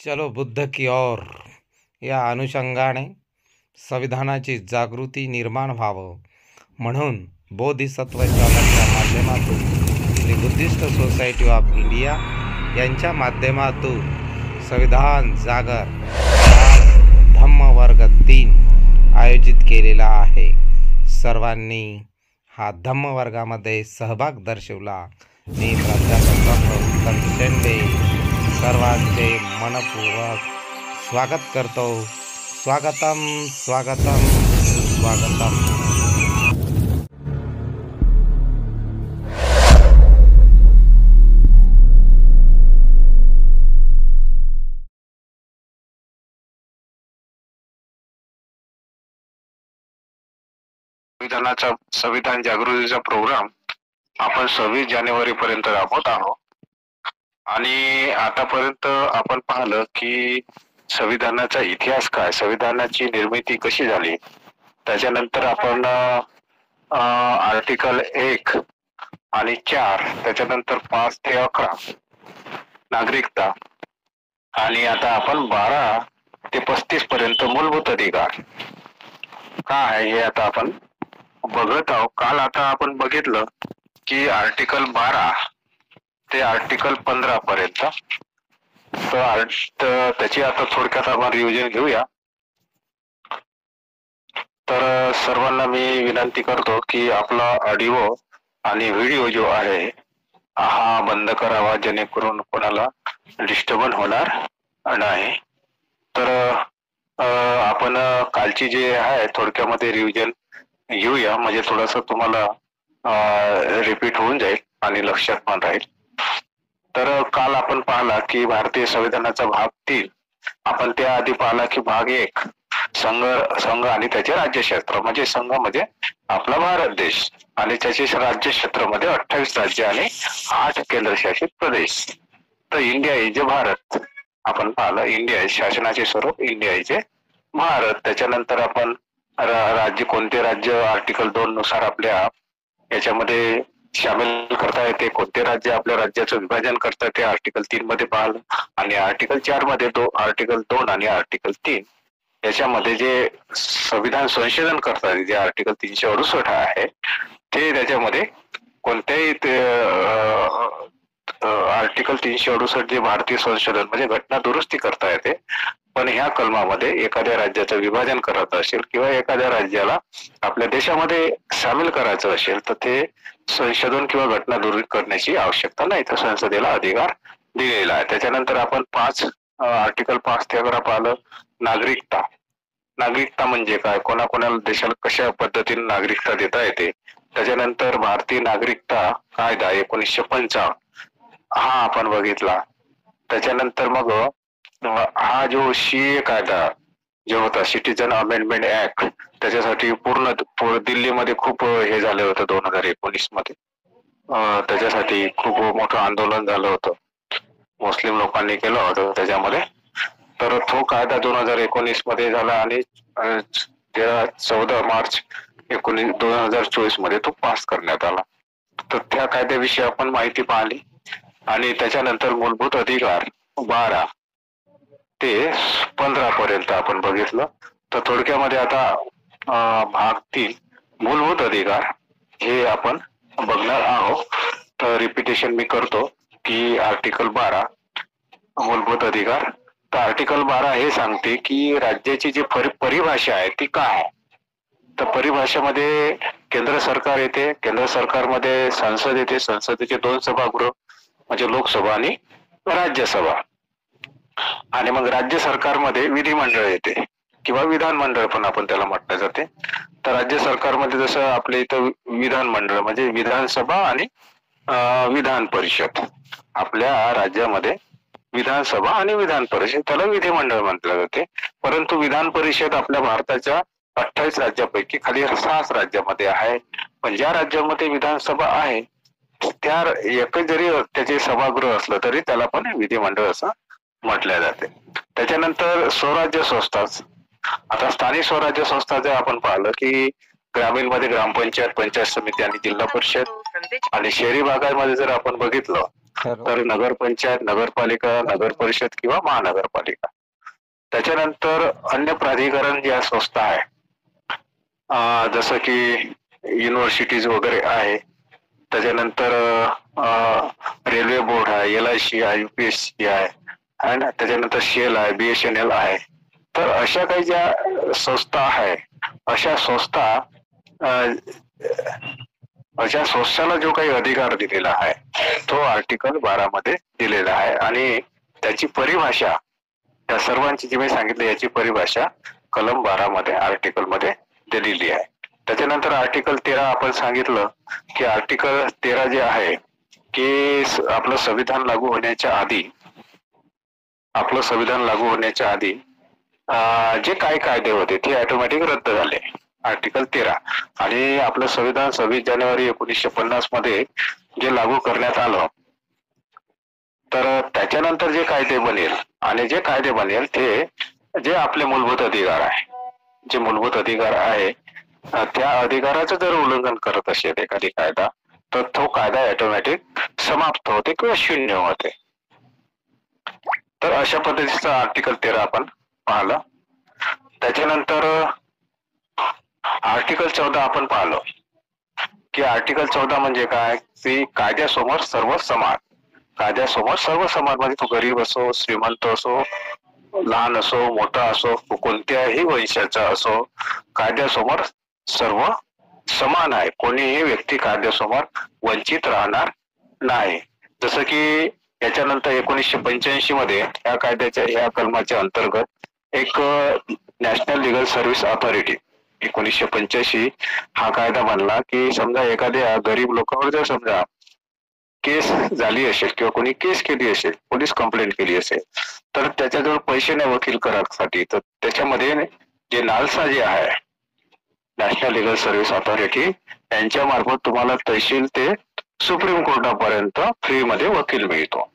चलो बुद्ध की ओर या अनुषंगाने संविधानाची जागृती निर्माण व्हावं म्हणून बोधिसत्व चालकच्या माध्यमातून Shri Buddhist society of India यांच्या माध्यमातून संविधान जागर धम्मवर्ग 3 आयोजित केलेला आहे। सर्वांनी हा धम्मवर्गामध्ये सहभाग दर्शवला। मी प्राध्यापक डॉक्टर शेंडे सर्वांचे मनपूर्वक स्वागत करतो। स्वागतम स्वागतम स्वागतम। संविधान जागृतीचा प्रोग्राम आपण 26 जानेवारी पर्यंत राबवत आहोत आणि आतापर्यंत आपण पाहिलं की संविधानाचा इतिहास काय, संविधानाची निर्मिती कशी झाली, त्याच्यानंतर आपण आर्टिकल 1 आणि 4, त्याच्यानंतर 5 ते 11 नागरिकता आणि आता आपण 12 ते 35 पर्यंत मूलभूत अधिकार काय आहे हे आता आपण बघत आहोत। काल आता आपण बघितलं की आर्टिकल 12 ते आर्टिकल 15 पर्यंत तर त्याची आता थोडक्यात आपण रिव्हिजन घेऊया। तर सर्वांना मी विनंती करतो की आपला ऑडिओ आणि व्हिडिओ जो आहे हा बंद करावा जेणेकरून कोणाला डिस्टर्बन होणार नाही। तर आपण कालची जे आहे थोडक्यामध्ये रिव्हिजन घेऊया म्हणजे थोडंसं तुम्हाला रिपीट होऊन जाईल आणि लक्षात पण राहील। तर काल आपण पाहिला की भारतीय संविधानाचा भाग 3, आपण त्याआधी पाहिला की भाग 1 संघ आणि त्याचे राज्यक्षेत्र, म्हणजे संघ म्हणजे आपला भारत देश आणि त्याचे राज्यक्षेत्रामध्ये 28 राज्य आणि 8 केंद्रशासित प्रदेश। तर इंडिया इज भारत आपण पाहिलं, इंडिया इज शासनाचे स्वरूप, इंडिया इज भारत। त्याच्यानंतर आपण राज्य कोणते राज्य आर्टिकल 2 नुसार आपल्या याच्यामध्ये सामील करता येते, कोणते राज्य आपल्या राज्याचं विभाजन करतात ते आर्टिकल 3 मध्ये पाहिलं आणि आर्टिकल 4 मध्ये आर्टिकल 2 आणि आर्टिकल 3 याच्यामध्ये जे संविधान संशोधन करतात जे आर्टिकल 368 आहे ते त्याच्यामध्ये कोणत्याही आर्टिकल 368 जे भारतीय संशोधन म्हणजे घटना दुरुस्ती करता येते, पण ह्या कलमामध्ये एखाद्या राज्याचं विभाजन करायचं असेल किंवा एखाद्या राज्याला आपल्या देशामध्ये सामील करायचं असेल तर ते संशोधन किंवा घटना दुरुस्ती करण्याची आवश्यकता नाही, तर संसदेला अधिकार दिलेला आहे। त्याच्यानंतर आपण आर्टिकल 5 ते 11 पाहिलं। नागरिकता म्हणजे काय, कोणाकोणाला देशाला कशा पद्धतीने नागरिकता देता येते। त्याच्यानंतर भारतीय नागरिकता कायदा 1955 हा आपण बघितला। त्याच्यानंतर मग हा जो सीए कायदा जो होता सिटीजन अमेंडमेंट ऍक्ट, त्याच्यासाठी पूर्ण दिल्लीमध्ये खूप हे झालं होतं 2019 मध्ये, त्याच्यासाठी खूप मोठं आंदोलन झालं होतं, मुस्लिम लोकांनी केलं होतं त्याच्यामध्ये। तर तो कायदा 2019 मध्ये झाला आणि 14 मार्च 2024 मध्ये तो पास करण्यात आला। तर त्या कायद्याविषयी आपण माहिती पाहिली आणि त्याच्यानंतर मूलभूत अधिकार 12 ते 15 पर्यंत आपण बघितलं। तर थोडक्यामध्ये आता भाग 3 मूलभूत अधिकार हे आपण बघणार आहोत। तर रिपिटेशन मी करतो की आर्टिकल 12 मूलभूत अधिकार। तर आर्टिकल 12 हे सांगते की राज्याची जी परिभाषा आहे ती काय आहे। तर परिभाषेमध्ये केंद्र सरकार येते, केंद्र सरकारमध्ये संसद येते, संसदेचे 2 सभागृह म्हणजे लोकसभा आणि राज्यसभा, आणि मग राज्य सरकारमध्ये विधिमंडळ येते किंवा विधानमंडळ पण आपण त्याला म्हटलं जाते। तर राज्य सरकारमध्ये जसं आपल्या इथं विधानमंडळ म्हणजे विधानसभा आणि विधान परिषद, आपल्या राज्यामध्ये विधानसभा आणि विधान परिषद त्याला विधिमंडळ म्हटलं जाते। परंतु विधान परिषद आपल्या भारताच्या 28 राज्यापैकी खाली 6 राज्यामध्ये आहे, पण ज्या राज्यामध्ये विधानसभा आहे त्या एकच जरी त्याचे सभागृह असलं तरी त्याला पण विधिमंडळ असं म्हटले जाते। त्याच्यानंतर स्वराज्य संस्था, आता स्थानिक स्वराज्य संस्थाचे आपण पाहिलं की ग्रामीण मध्ये ग्रामपंचायत, पंचायत समिती आणि जिल्हा परिषद, आणि शहरी भागामध्ये जर आपण बघितलं तर नगरपंचायत, नगरपालिका, नगर परिषद किंवा महानगरपालिका. त्याच्यानंतर अन्य प्राधिकरण ज्या संस्था आहे, जसं की युनिव्हर्सिटीज वगैरे आहे, त्याच्यानंतर रेल्वे बोर्ड आहे, LIC आहे, UPSC आहे ना, त्याच्यानंतर शेल आहे, BSNL आहे. तर अशा काही ज्या संस्था आहे, अशा संस्थाला जो काही अधिकार दिलेला आहे तो आर्टिकल 12 मध्ये दिलेला आहे. आणि त्याची परिभाषा, त्या सर्वांची जी मी सांगितली याची परिभाषा कलम 12 मध्ये आर्टिकल मध्ये दिलेली आहे. त्याच्यानंतर आर्टिकल 13 आपण सांगितलं की आर्टिकल 13 जे आहे की आपलं संविधान लागू होण्याच्या आधी जे काही कायदे होते ते ऑटोमॅटिक रद्द झाले, आर्टिकल 13. आणि आपलं संविधान 26 जानेवारी 1950 मध्ये जे लागू करण्यात आलं, तर त्याच्यानंतर जे कायदे बनेल ते जे आपले मूलभूत अधिकार आहे, त्या अधिकाराचं जर उल्लंघन करत असेल एखादी कायदा, तर तो कायदा ऑटोमॅटिक समाप्त होते किंवा शून्य होते. तर अशा पद्धतीचं आर्टिकल 13 आपण पाहिलं. त्याच्यानंतर आर्टिकल 14 आपण पाहिलं की आर्टिकल 14 म्हणजे काय, की कायद्यासमोर सर्व समान. म्हणजे तो गरीब असो, श्रीमंत असो, लहान असो, मोठा असो, कोणत्याही वंशाचा असो, कायद्यासमोर सर्व समान आहे. कोणीही व्यक्ती कायद्यासमोर वंचित राहणार नाही. जसं की याच्यानंतर 1985 मध्ये या कायद्याच्या या कलमाच्या अंतर्गत एक नॅशनल लिगल सर्व्हिस ऑथॉरिटी 1985 हा कायदा बनला की समजा एखाद्या गरीब लोकांवर जर समजा केस झाली असेल किंवा कोणी केस केली असेल, पोलीस कंप्लेंट केली असेल, तर त्याच्याजवळ पैसे नाही वकील करासाठी, तर त्याच्यामध्ये जे नालसा जे आहे नॅशनल लिगल सर्व्हिस ऑथॉरिटी, यांच्या मार्फत तुम्हाला तहसील ते सुप्रीम कोर्टापर्यंत फ्री मध्ये वकील मिळतो.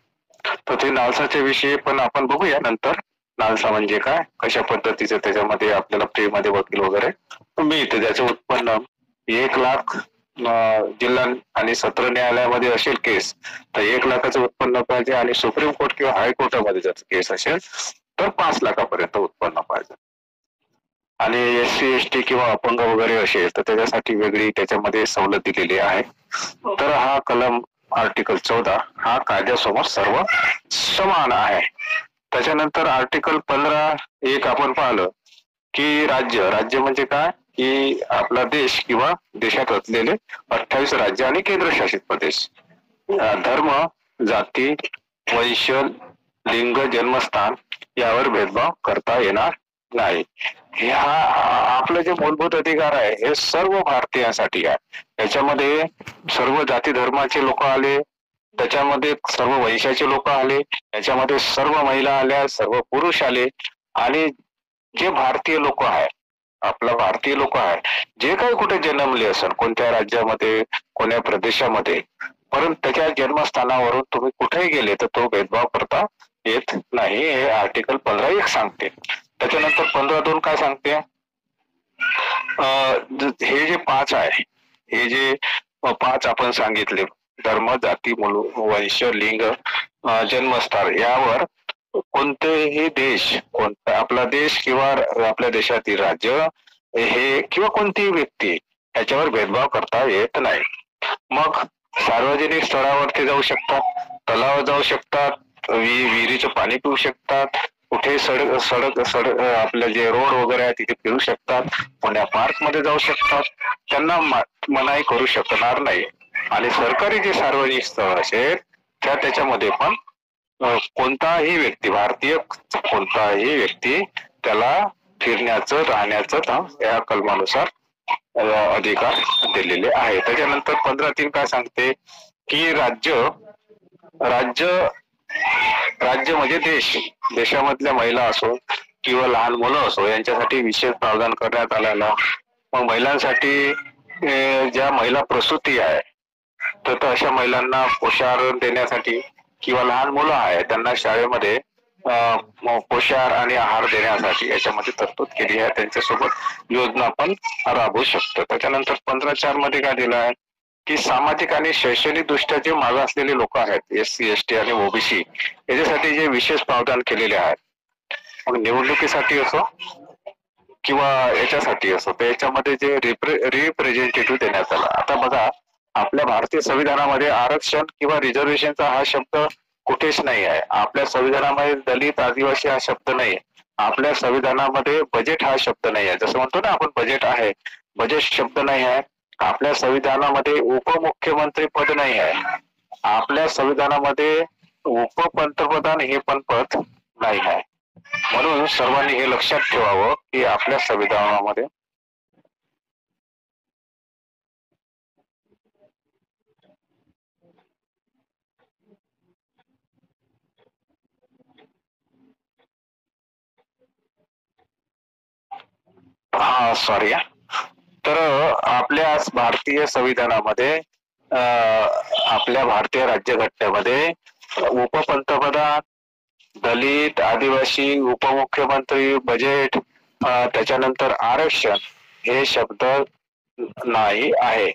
तर ते नालसाच्या विषयी पण आपण बघूया नंतर. नालसा म्हणजे काय, कशा पद्धतीचं त्याच्यामध्ये आपल्याला फ्री मध्ये वकील वगैरे मिळते. त्याचं उत्पन्न 1 लाख जिल्हा आणि सत्र न्यायालयामध्ये असेल केस तर 1 लाखाचं उत्पन्न पाहिजे, आणि सुप्रीम कोर्ट किंवा हायकोर्टामध्ये जर केस असेल तर 5 लाखापर्यंत उत्पन्न पाहिजे. आणि SC ST किंवा अपंग वगैरे असेल तर त्याच्यासाठी वेगळी त्याच्यामध्ये सवलत दिलेली आहे. तर हा कलम आर्टिकल 14 हा कायद्यासमोर सर्व समान आहे. त्याच्यानंतर आर्टिकल 15(1) आपण पाहिलं की राज्य म्हणजे काय, की आपला देश किंवा देशात असलेले 28 राज्य आणि केंद्रशासित प्रदेश, धर्म, जाती, वंश, लिंग, जन्मस्थान यावर भेदभाव करता येणार नाही. ह्या आपले जे मूलभूत अधिकार आहे हे सर्व भारतीयांसाठी आहे. याच्यामध्ये सर्व जाती धर्माचे लोक आले, त्याच्यामध्ये सर्व वंशाचे लोक आले, याच्यामध्ये सर्व महिला आल्या, सर्व पुरुष आले, आणि जे भारतीय लोक आहे, आपला भारतीय लोक आहे, जे काही कुठे जन्मले असेल, कोणत्या राज्यामध्ये, कोणत्या प्रदेशामध्ये, परंतु त्याच्या जन्मस्थानावरून तुम्ही कुठेही गेले तर तो भेदभाव करता येत नाही, हे आर्टिकल 15(1) सांगते. त्याच्यानंतर 15(2) काय सांगते, हे जे 5 आहे, हे जे 5 आपण सांगितले, धर्म, जाती, वंश, लिंग, जन्मस्थान, यावर कोणतेही देश, कोणता आपला देश किंवा आपल्या देशातील राज्य हे किंवा कोणतीही व्यक्ती याच्यावर भेदभाव करता येत नाही. मग सार्वजनिक स्थळावरती जाऊ शकतात, तलावात जाऊ शकतात, विहिरीचं पाणी पिऊ शकतात, कुठे सडक आपले जे रोड वगैरे आहे तिथे फिरू शकतात, कोण्या पार्क मध्ये जाऊ शकतात, त्यांना मनाई करू शकणार नाही. आणि सरकारी जे सार्वजनिक स्थळ असेल त्याच्यामध्ये पण कोणताही व्यक्ती, भारतीय कोणताही व्यक्ती त्याला फिरण्याचं, राहण्याचं या कलमानुसार अधिकार दिलेले आहे. त्याच्यानंतर 15(3) काय सांगते की राज्य म्हणजे देश, देशामधल्या महिला असो किंवा लहान मुलं असो यांच्यासाठी विशेष प्रावधान करण्यात आलेला. मग महिलांसाठी ज्या महिला प्रसूती आहे तर अशा महिलांना पोषाहार देण्यासाठी किंवा लहान मुलं आहे त्यांना शाळेमध्ये पोषाहार आणि आहार देण्यासाठी याच्यामध्ये तरतूद केली आहे. त्यांच्यासोबत योजना पण राबवू शकतो. त्याच्यानंतर 15(4) मध्ये काय दिलं आहे की सामाजिक आणि शैक्षणिक दृष्ट्या जे मागासलेले लोक आहेत, SC ST आणि ओबीसी, याच्यासाठी जे विशेष प्रावधान केलेले आहेत, मग निवडणुकीसाठी असो किंवा याच्यासाठी असो, तर याच्यामध्ये जे रिप्रेझेंटेटिव्ह देण्यात आला. आता बघा, आपल्या भारतीय संविधानामध्ये आरक्षण किंवा रिझर्वेशनचा हा शब्द कुठेच नाही आहे. आपल्या संविधानामध्ये दलित आदिवासी हा शब्द नाही. आपल्या संविधानामध्ये बजेट हा शब्द नाही आहे. जसं म्हणतो ना आपण बजेट आहे, बजेट शब्द नाही आहे. आपल्या संविधानामध्ये उपमुख्यमंत्री पद नाही आहे. आपल्या संविधानामध्ये उपपंतप्रधान हे पण पद नाही आहे. म्हणून सर्वांनी हे लक्षात ठेवावं की आपल्या संविधानामध्ये सॉरी, तर आपल्या भारतीय संविधानामध्ये आपल्या भारतीय राज्यघटनेमध्ये उपपंतप्रधान, दलित, आदिवासी, उपमुख्यमंत्री, बजेट, त्याच्यानंतर आरक्षण हे शब्द नाही आहे.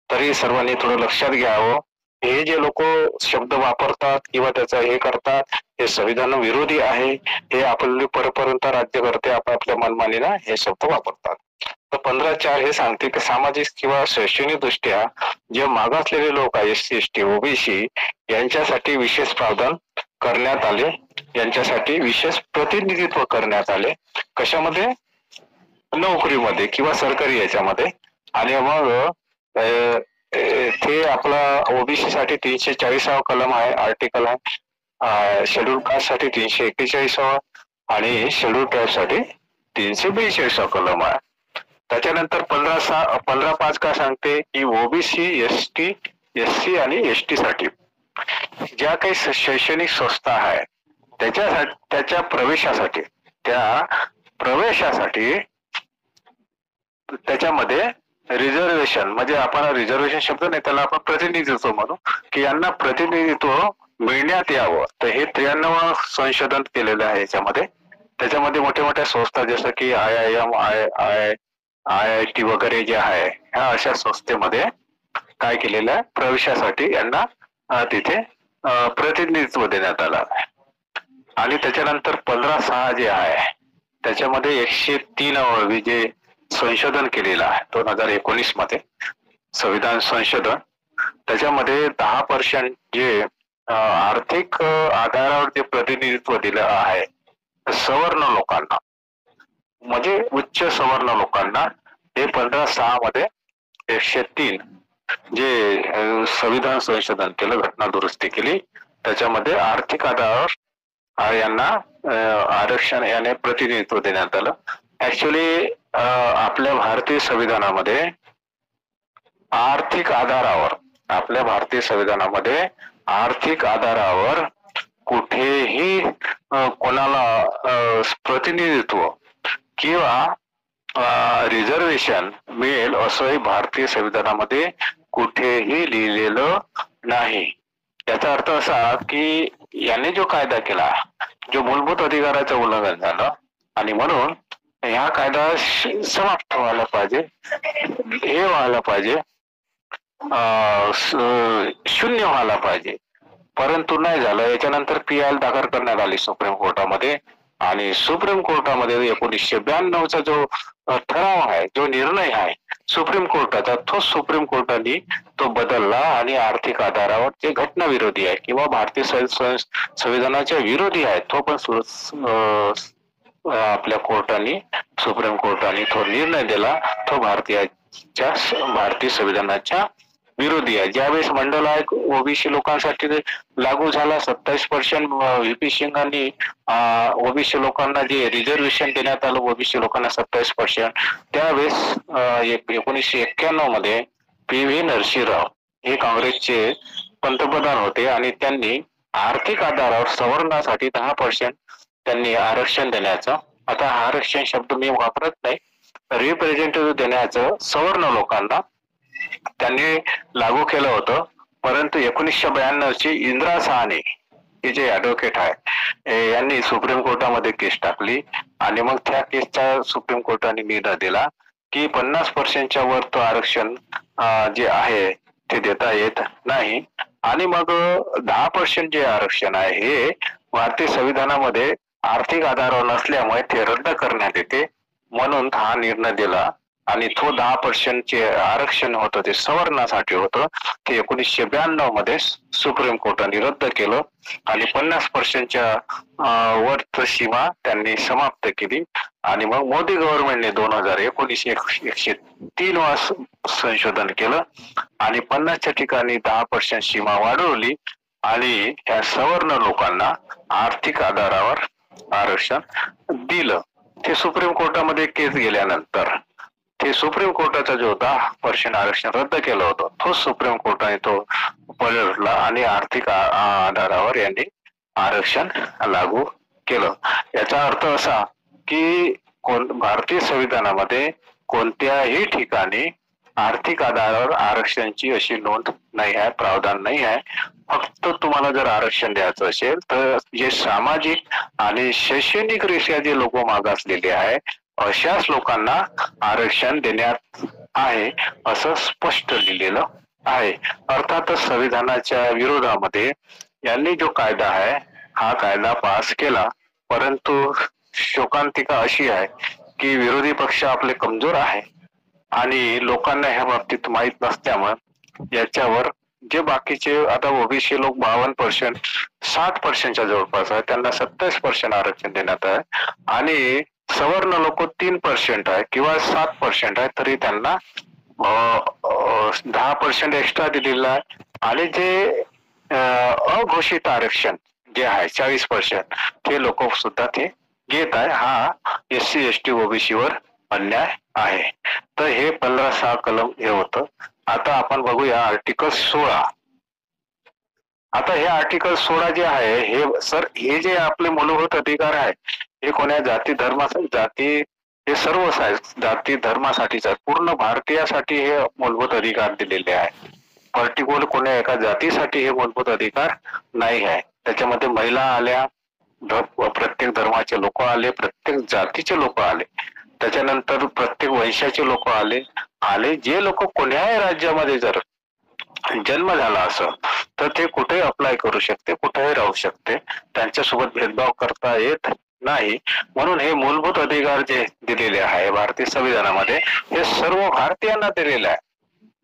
तरी सर्वांनी थोडं लक्षात घ्यावं. हे जे लोक शब्द वापरतात किंवा त्याचं हे करतात, हे संविधान विरोधी आहे. हे आपले परंपरा राज्यकर्ते आपापल्या मनमानीला हे शब्द वापरतात. तर 15(4) हे सांगते की सामाजिक किंवा शैक्षणिक दृष्ट्या जे मागासलेले लोक आहेत, SC ST OBC, यांच्यासाठी विशेष प्रावधान करण्यात आले. यांच्यासाठी विशेष प्रतिनिधित्व करण्यात आले. कशामध्ये? नोकरीमध्ये किंवा सरकारी याच्यामध्ये. आणि मग ते आपला ओबीसी साठी 340 कलम आहे, आर्टिकल आहे. शेड्यूल कास्ट साठी 341 आणि शेड्यूल ट्राईब साठी 342 कलम आहे. त्याच्यानंतर 15(5) का सांगते की ओबीसी, ST SC आणि ST साठी ज्या काही शैक्षणिक संस्था आहे त्याच्या प्रवेशासाठी त्याच्यामध्ये रिझर्वेशन, म्हणजे आपण रिझर्वेशन शब्द नाही, त्याला आपण प्रतिनिधित्व म्हणू, की यांना प्रतिनिधित्व मिळण्यात यावं. तर हे 93 संशोधन केलेलं आहे याच्यामध्ये. त्याच्यामध्ये मोठ्या मोठ्या संस्था जसं की IIM, IIT वगैरे जे आहे, ह्या अशा संस्थेमध्ये काय केलेलं आहे, प्रवेशासाठी यांना तिथे प्रतिनिधित्व देण्यात आलं आहे. आणि त्याच्यानंतर 15(6) जे आहे त्याच्यामध्ये 103 जे संशोधन केलेलं आहे 2019 मध्ये संविधान संशोधन, त्याच्यामध्ये 10% जे आर्थिक आधारावर जे प्रतिनिधित्व दिलं आहे सवर्ण लोकांना, म्हणजे उच्च सवर्ण लोकांना, हे 15(6) मध्ये 103 जे संविधान संशोधन केलं, घटना दुरुस्ती केली, त्याच्यामध्ये आर्थिक आधारावर यांना आरक्षण याने प्रतिनिधित्व देण्यात आलं. ऍक्च्युली आपल्या भारतीय संविधानामध्ये आर्थिक आधारावर कुठेही कोणाला प्रतिनिधित्व किंवा रिझर्वेशन मिळेल असंही भारतीय संविधानामध्ये कुठेही लिहिलेलं नाही. याचा अर्थ असा की याने जो कायदा केला, जो मूलभूत अधिकाराचं उल्लंघन झालं, आणि म्हणून ह्या कायदा समाप्त व्हायला पाहिजे, हे व्हायला पाहिजे, शून्य व्हायला पाहिजे, परंतु नाही झालं. याच्यानंतर PIL दाखल करण्यात आली सुप्रीम कोर्टामध्ये, आणि सुप्रीम कोर्टामध्ये 1992चा जो ठराव आहे, जो निर्णय आहे सुप्रीम कोर्टाचा, तो सुप्रीम कोर्टाने तो बदलला आणि आर्थिक आधारावर जे घटना विरोधी आहे किंवा भारतीय संविधानाच्या विरोधी आहे तो पण आपल्या कोर्टाने, सुप्रीम कोर्टाने तो निर्णय दिला, तो भारतीय संविधानाच्या विरोधी आहे. ज्यावेळेस मंडल आयोग ओबीसी लोकांसाठी लागू झाला, 27% VP सिंगांनी ओबीसी लोकांना जे रिझर्वेशन देण्यात आलं, ओबीसी लोकांना 27%, त्यावेळेस 1991 मध्ये PV नरसिंहराव हे काँग्रेसचे पंतप्रधान होते आणि त्यांनी आर्थिक आधारावर सवर्णासाठी 10% त्यांनी आरक्षण देण्याचं, आता आरक्षण शब्द मी वापरत नाही, रिप्रेझेंटेटिव्ह देण्याचं सवर्ण लोकांना त्यांनी लागू केलं होतं. परंतु 1992ची इंदिरा साहनी हे जे ऍडव्होकेट आहे यांनी सुप्रीम कोर्टामध्ये केस टाकली आणि मग त्या केसचा सुप्रीम कोर्टाने निर्णय दिला की 50% वर तो आरक्षण जे आहे ते देता येत नाही. आणि मग 10% जे आरक्षण आहे हे भारतीय संविधानामध्ये आर्थिक आधारावर नसल्यामुळे ते रद्द करण्यात येते, म्हणून हा निर्णय दिला. आणि तो 10% चे आरक्षण होतं ते सवर्णासाठी होतं, ते 1992 मध्ये सुप्रीम कोर्टाने रद्द केलं आणि 50%च्या वर सीमा त्यांनी समाप्त केली. आणि मग मोदी गव्हर्नमेंटने 2019 103 संशोधन केलं आणि 50च्या ठिकाणी 10% सीमा वाढवली आणि ह्या सवर्ण लोकांना आर्थिक आधारावर आरक्षण दिलं. ते सुप्रीम कोर्टामध्ये केस गेल्यानंतर ते सुप्रीम कोर्टाचा जो 10% आरक्षण रद्द केलं होतं, तो सुप्रीम कोर्टाने तो पलटला आणि आर्थिक आधारावर यांनी आरक्षण लागू केलं. याचा अर्थ असा की भारतीय संविधानामध्ये कोणत्याही ठिकाणी आर्थिक आधारावर आरक्षणाची अशी नोंद नाही आहे, प्रावधान नाही आहे. फक्त तुम्हाला जर आरक्षण द्यायचं असेल तर जे सामाजिक आणि शैक्षणिकरित्या जे लोक मागासलेले आहे अशाच लोकांना आरक्षण देण्यात आहे असं स्पष्ट लिहिलेलं आहे. अर्थातच संविधानाच्या विरोधामध्ये यांनी जो कायदा आहे हा कायदा पास केला, परंतु शोकांतिका अशी आहे की विरोधी पक्ष आपले कमजोर आहे आणि लोकांना ह्या बाबतीत माहीत नसल्यामुळे याच्यावर जे बाकीचे आता ओबीसी लोक 52%, 60%च्या जवळपास आहे, त्यांना 27% आरक्षण देण्यात आहे आणि सवर्ण लोक 3% आहे किंवा 7% आहे, तरी त्यांना 10% एक्स्ट्रा दिलेला आहे. आणि जे अघोषित आरक्षण जे आहे 40%, ते लोक सुद्धा ते घेत आहे. हा SC ST OBC वर अन्याय आहे. तर हे 15-6 कलम हे होतं. आता आपण बघूया आर्टिकल 16. आता हे आर्टिकल 16 जे आहे हे जे आपले मूलभूत अधिकार आहे हे कोण्या जाती धर्मासाठी हे सर्व जाती धर्मासाठीच आहे, पूर्ण भारतीयासाठी हे मूलभूत अधिकार दिलेले आहे. पर्टिक्युलर कोण्या एका जातीसाठी हे मूलभूत अधिकार नाही आहे. त्याच्यामध्ये महिला आल्या, प्रत्येक धर्माचे लोक आले, प्रत्येक जातीचे लोक आले, त्याच्यानंतर प्रत्येक वंशाचे लोक आले. जे लोक कोण्याही राज्यामध्ये जर जन्म झाला असं तर ते कुठेही अप्लाय करू शकते, कुठेही राहू शकते, त्यांच्यासोबत भेदभाव करता येत नाही. म्हणून हे मूलभूत अधिकार जे दिलेले आहे भारतीय संविधानामध्ये हे सर्व भारतीयांना दिलेले आहे.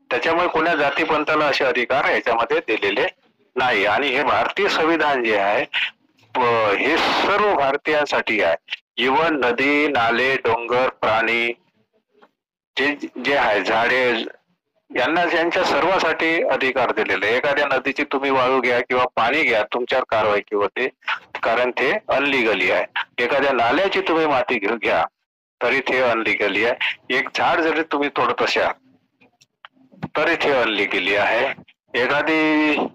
त्याच्यामुळे कोण्या जातीपंथाला असे अधिकार याच्यामध्ये दिलेले नाही. आणि हे भारतीय संविधान जे आहे हे सर्व भारतीयांसाठी आहे. इवन नदी, नाले, डोंगर, प्राणी जे आहे, झाडे, यांच्या सर्वांसाठी अधिकार दिलेले. एखाद्या नदीची तुम्ही वाळू घ्या किंवा पाणी घ्या, तुमच्यावर कारवाई होते, कारण ते अनलिगली आहे. एखाद्या नाल्याची तुम्ही माती घ्या तरी ते अनलिगली आहे. एक झाड जरी तुम्ही तोडत असाल तरी ते अनलिगली आहे. एखादी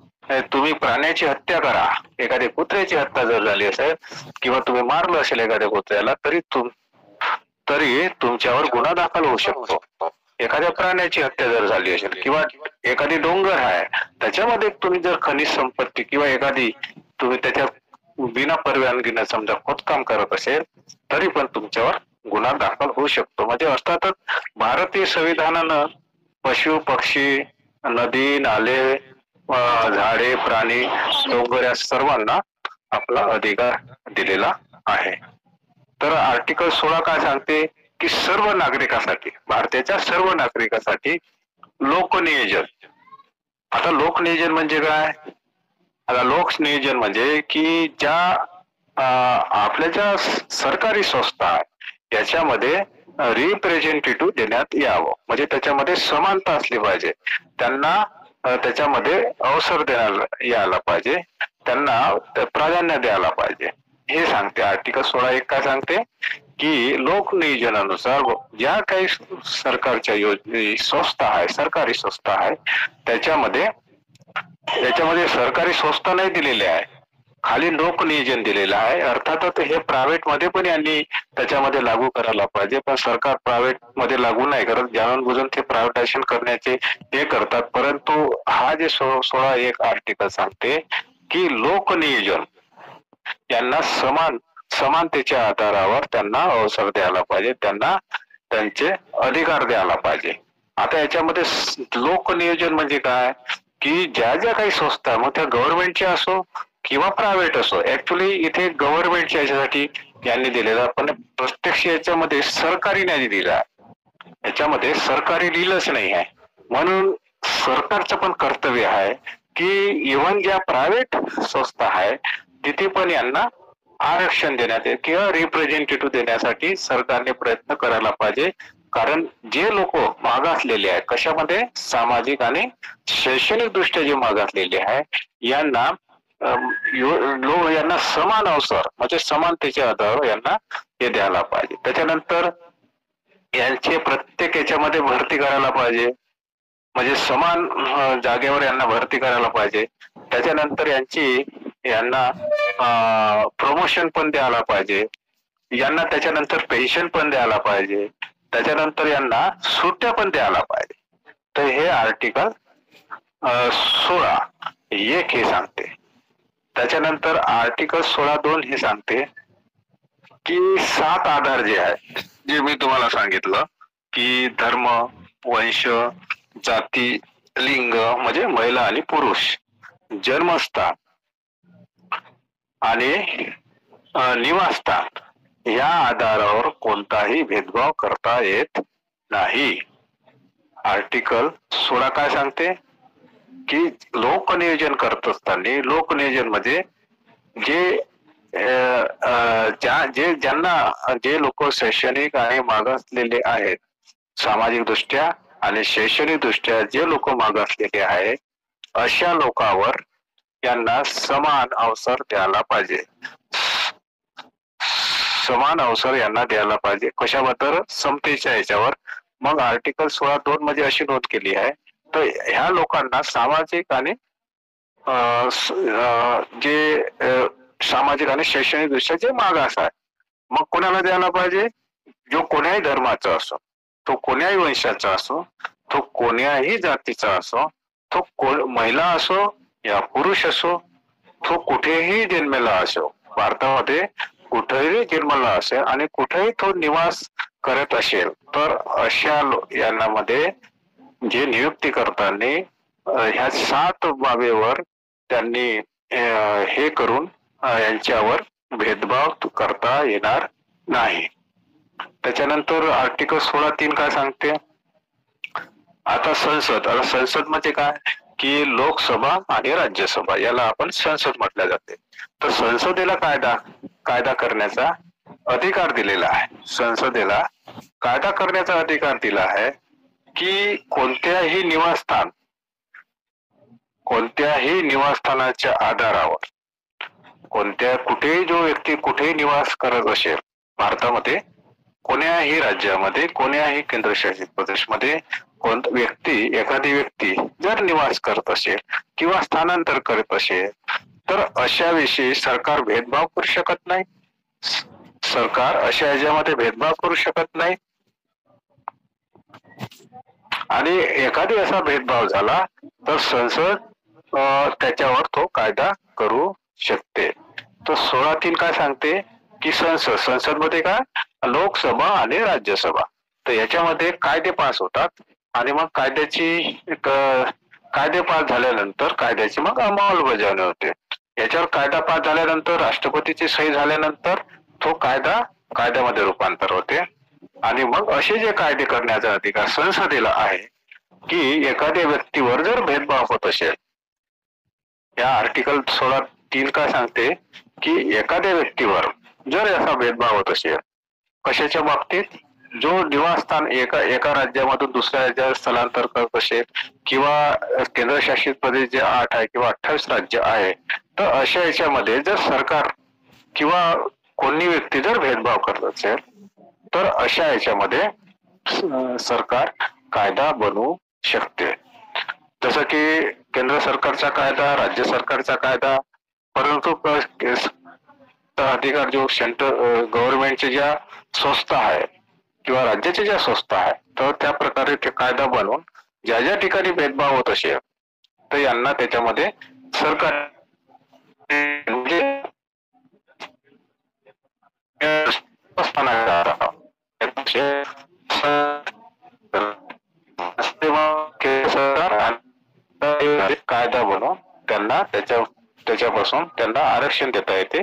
तुम्ही प्राण्याची हत्या करा, एखाद्या कुत्र्याची हत्या जर झाली असेल किंवा तुम्ही मारलं असेल एखाद्या कुत्र्याला तरी तुमच्यावर गुन्हा दाखल होऊ शकतो. एखाद्या प्राण्याची हत्या जर झाली असेल किंवा एखादी डोंगर आहे त्याच्यामध्ये तुम्ही जर खनिज संपत्ती किंवा एखादी तुम्ही त्याच्यात बिना परवानगीने समजा खोदकाम करत असेल तरी पण तुमच्यावर गुन्हा दाखल होऊ शकतो. म्हणजे अर्थातच भारतीय संविधानानं पशु पक्षी, नदी, नाले, झाडे, प्राणी, डोंगर या सर्वांना आपला अधिकार दिलेला आहे. तर आर्टिकल 16 काय सांगते की सर्व नागरिकांसाठी, भारताच्या सर्व नागरिकांसाठी लोकनियोजन. आता लोकनियोजन म्हणजे काय? आता लोकनियोजन म्हणजे की ज्या आपल्या ज्या सरकारी संस्था आहे याच्यामध्ये रिप्रेझेंटेटिव्ह देण्यात यावं, म्हणजे त्याच्यामध्ये समानता असली पाहिजे, त्यांना त्याच्यामध्ये अवसर देण्याला यायला पाहिजे, त्यांना प्राधान्य द्यायला पाहिजे, हे सांगते आर्टिकल 16(1). काय सांगते की लोकनियोजनानुसार ज्या काही सरकारच्या संस्था आहे, सरकारी संस्था आहे, त्याच्यामध्ये सरकारी संस्था नाही दिलेली आहे, खाली लोकनियोजन दिलेलं आहे. अर्थातच हे प्रायव्हेट मध्ये पण यांनी त्याच्यामध्ये लागू करायला पाहिजे, पण सरकार प्रायव्हेट मध्ये लागू नाही करत, जाणून बुजून ते प्रायव्हेटायझेशन करण्याचे हे करतात. परंतु हा जे 16(1) आर्टिकल सांगते की लोकनियोजन यांना समानतेच्या आधारावर त्यांना अवसर द्यायला पाहिजे, त्यांना त्यांचे अधिकार द्यायला पाहिजे. आता याच्यामध्ये लोकनियोजन म्हणजे काय, की ज्या ज्या काही संस्था, मग त्या गव्हर्नमेंटच्या असो किंवा प्रायव्हेट असो, ऍक्च्युली इथे गव्हर्नमेंटच्या याच्यासाठी यांनी दिलेला, पण प्रत्यक्ष याच्यामध्ये सरकारी नाही दिला, याच्यामध्ये सरकारी लिहिलंच नाही आहे. म्हणून सरकारचं पण कर्तव्य आहे की इव्हन ज्या प्रायव्हेट संस्था आहे तिथे पण यांना आरक्षण देण्यात किंवा रिप्रेझेंटेटिव्ह देण्यासाठी सरकारने प्रयत्न करायला पाहिजे. कारण जे लोक मागासलेले आहे, कशामध्ये, सामाजिक आणि शैक्षणिक दृष्ट्या जे मागासलेले आहे, यांना यांना समान अवसर म्हणजे समानतेच्या आधारावर यांना हे द्यायला पाहिजे. त्याच्यानंतर यांचे प्रत्येक याच्यामध्ये भरती करायला पाहिजे, म्हणजे समान जागेवर यांना भरती करायला पाहिजे. त्याच्यानंतर यांना प्रमोशन पण द्यायला पाहिजे, यांना त्याच्यानंतर पेन्शन पण द्यायला पाहिजे, त्याच्यानंतर यांना सुट्ट्या पण द्यायला पाहिजे. तर हे आर्टिकल 16(1) हे सांगते. त्याच्यानंतर आर्टिकल 16(2) हे सांगते की 7 आधार जे आहे, जे मी तुम्हाला सांगितलं की धर्म, वंश, जाती, लिंग म्हणजे महिला आणि पुरुष, जन्मस्थान आणि निवासस्थान या आधारावर कोणताही भेदभाव करता येत नाही. आर्टिकल 16 काय सांगते की लोकनियोजन करत असताना, लोकनियोजन मध्ये जे लोक शैक्षणिक आणि मागासलेले आहेत, सामाजिक दृष्ट्या आणि शैक्षणिक दृष्ट्या जे लोक मागासलेले आहेत, अशा लोकांवर यांना समान अवसर द्यायला पाहिजे. समान अवसर यांना द्यायला पाहिजे. कशाबद्दल? समतेच्या याच्यावर. मग आर्टिकल 16(2) मध्ये अशी नोंद केली आहे, तर ह्या लोकांना सामाजिक आणि जे सामाजिक आणि शैक्षणिक दृष्ट्या जे मागास आहे, मग कोणाला द्यायला पाहिजे? जो कोण्याही धर्माचा असो, तो कोण्याही वंशाचा असो, तो कोण्याही जातीचा असो, तो महिला असो या पुरुष असो, तो कुठेही जन्मेला असो, भारतामध्ये कुठेही जन्मला असेल आणि कुठेही तो निवास करत असेल, तर अशा यांना मध्ये जे नियुक्ती करताना ह्या 7 बाबीवर त्यांनी हे करून यांच्यावर भेदभाव करता येणार नाही. त्याच्यानंतर आर्टिकल 16(3) काय सांगते? आता संसद म्हणजे काय की लोकसभा आणि राज्यसभा, याला आपण संसद म्हटल्या जाते. तर संसदेला कायदा करण्याचा अधिकार दिलेला आहे. संसदेला कायदा करण्याचा अधिकार दिला आहे की कोणत्याही निवासस्थानाच्या आधारावर कुठेही जो व्यक्ती कुठेही निवास करत असेल भारतामध्ये, कोण्याही राज्यामध्ये, कोण्याही केंद्रशासित प्रदेशमध्ये एखादी व्यक्ती जर निवास करत असेल किंवा स्थानांतर करत असेल, तर अशा विषयी सरकार भेदभाव करू शकत नाही. सरकार अशा याच्यामध्ये भेदभाव करू शकत नाही. आणि एखादी असा भेदभाव झाला तर संसद त्याच्यावर तो कायदा करू शकते. तर 16(3) काय सांगते की संसद मध्ये काय, लोकसभा आणि राज्यसभा, तर याच्यामध्ये कायदे पास होतात आणि मग कायदे पास झाल्यानंतर कायद्याची मग अंमलबजावणी होते. याच्यावर कायदा पास झाल्यानंतर राष्ट्रपतीची सही झाल्यानंतर तो कायद्यामध्ये रूपांतर होते. आणि मग असे जे कायदे करण्याचा अधिकार संसदेला आहे की एखाद्या व्यक्तीवर जर भेदभाव होत असेल, या आर्टिकल 16(3) काय सांगते की एखाद्या व्यक्तीवर जर असा भेदभाव होत असेल, कशाच्या बाबतीत, जो निवासस्थान एका राज्यामधून दुसऱ्या राज्यात स्थलांतर करत असेल किंवा केंद्रशासित प्रदेश जे 8 आहे किंवा 28 राज्य आहे, तर अशा याच्यामध्ये जर सरकार किंवा कोणी व्यक्ती जर भेदभाव करत असेल, तर अशा याच्यामध्ये सरकार कायदा बनवू शकते. जसं की केंद्र सरकारचा कायदा, राज्य सरकारचा कायदा, परंतु अधिकार जो गव्हर्नमेंटच्या ज्या संस्था आहे किंवा राज्याच्या ज्या संस्था आहे, तर त्या प्रकारे ते कायदा बनवून ज्या ज्या ठिकाणी भेदभाव होत असेल तर यांना त्याच्यामध्ये सरकार त्याच्यापासून त्यांना आरक्षण देता येते,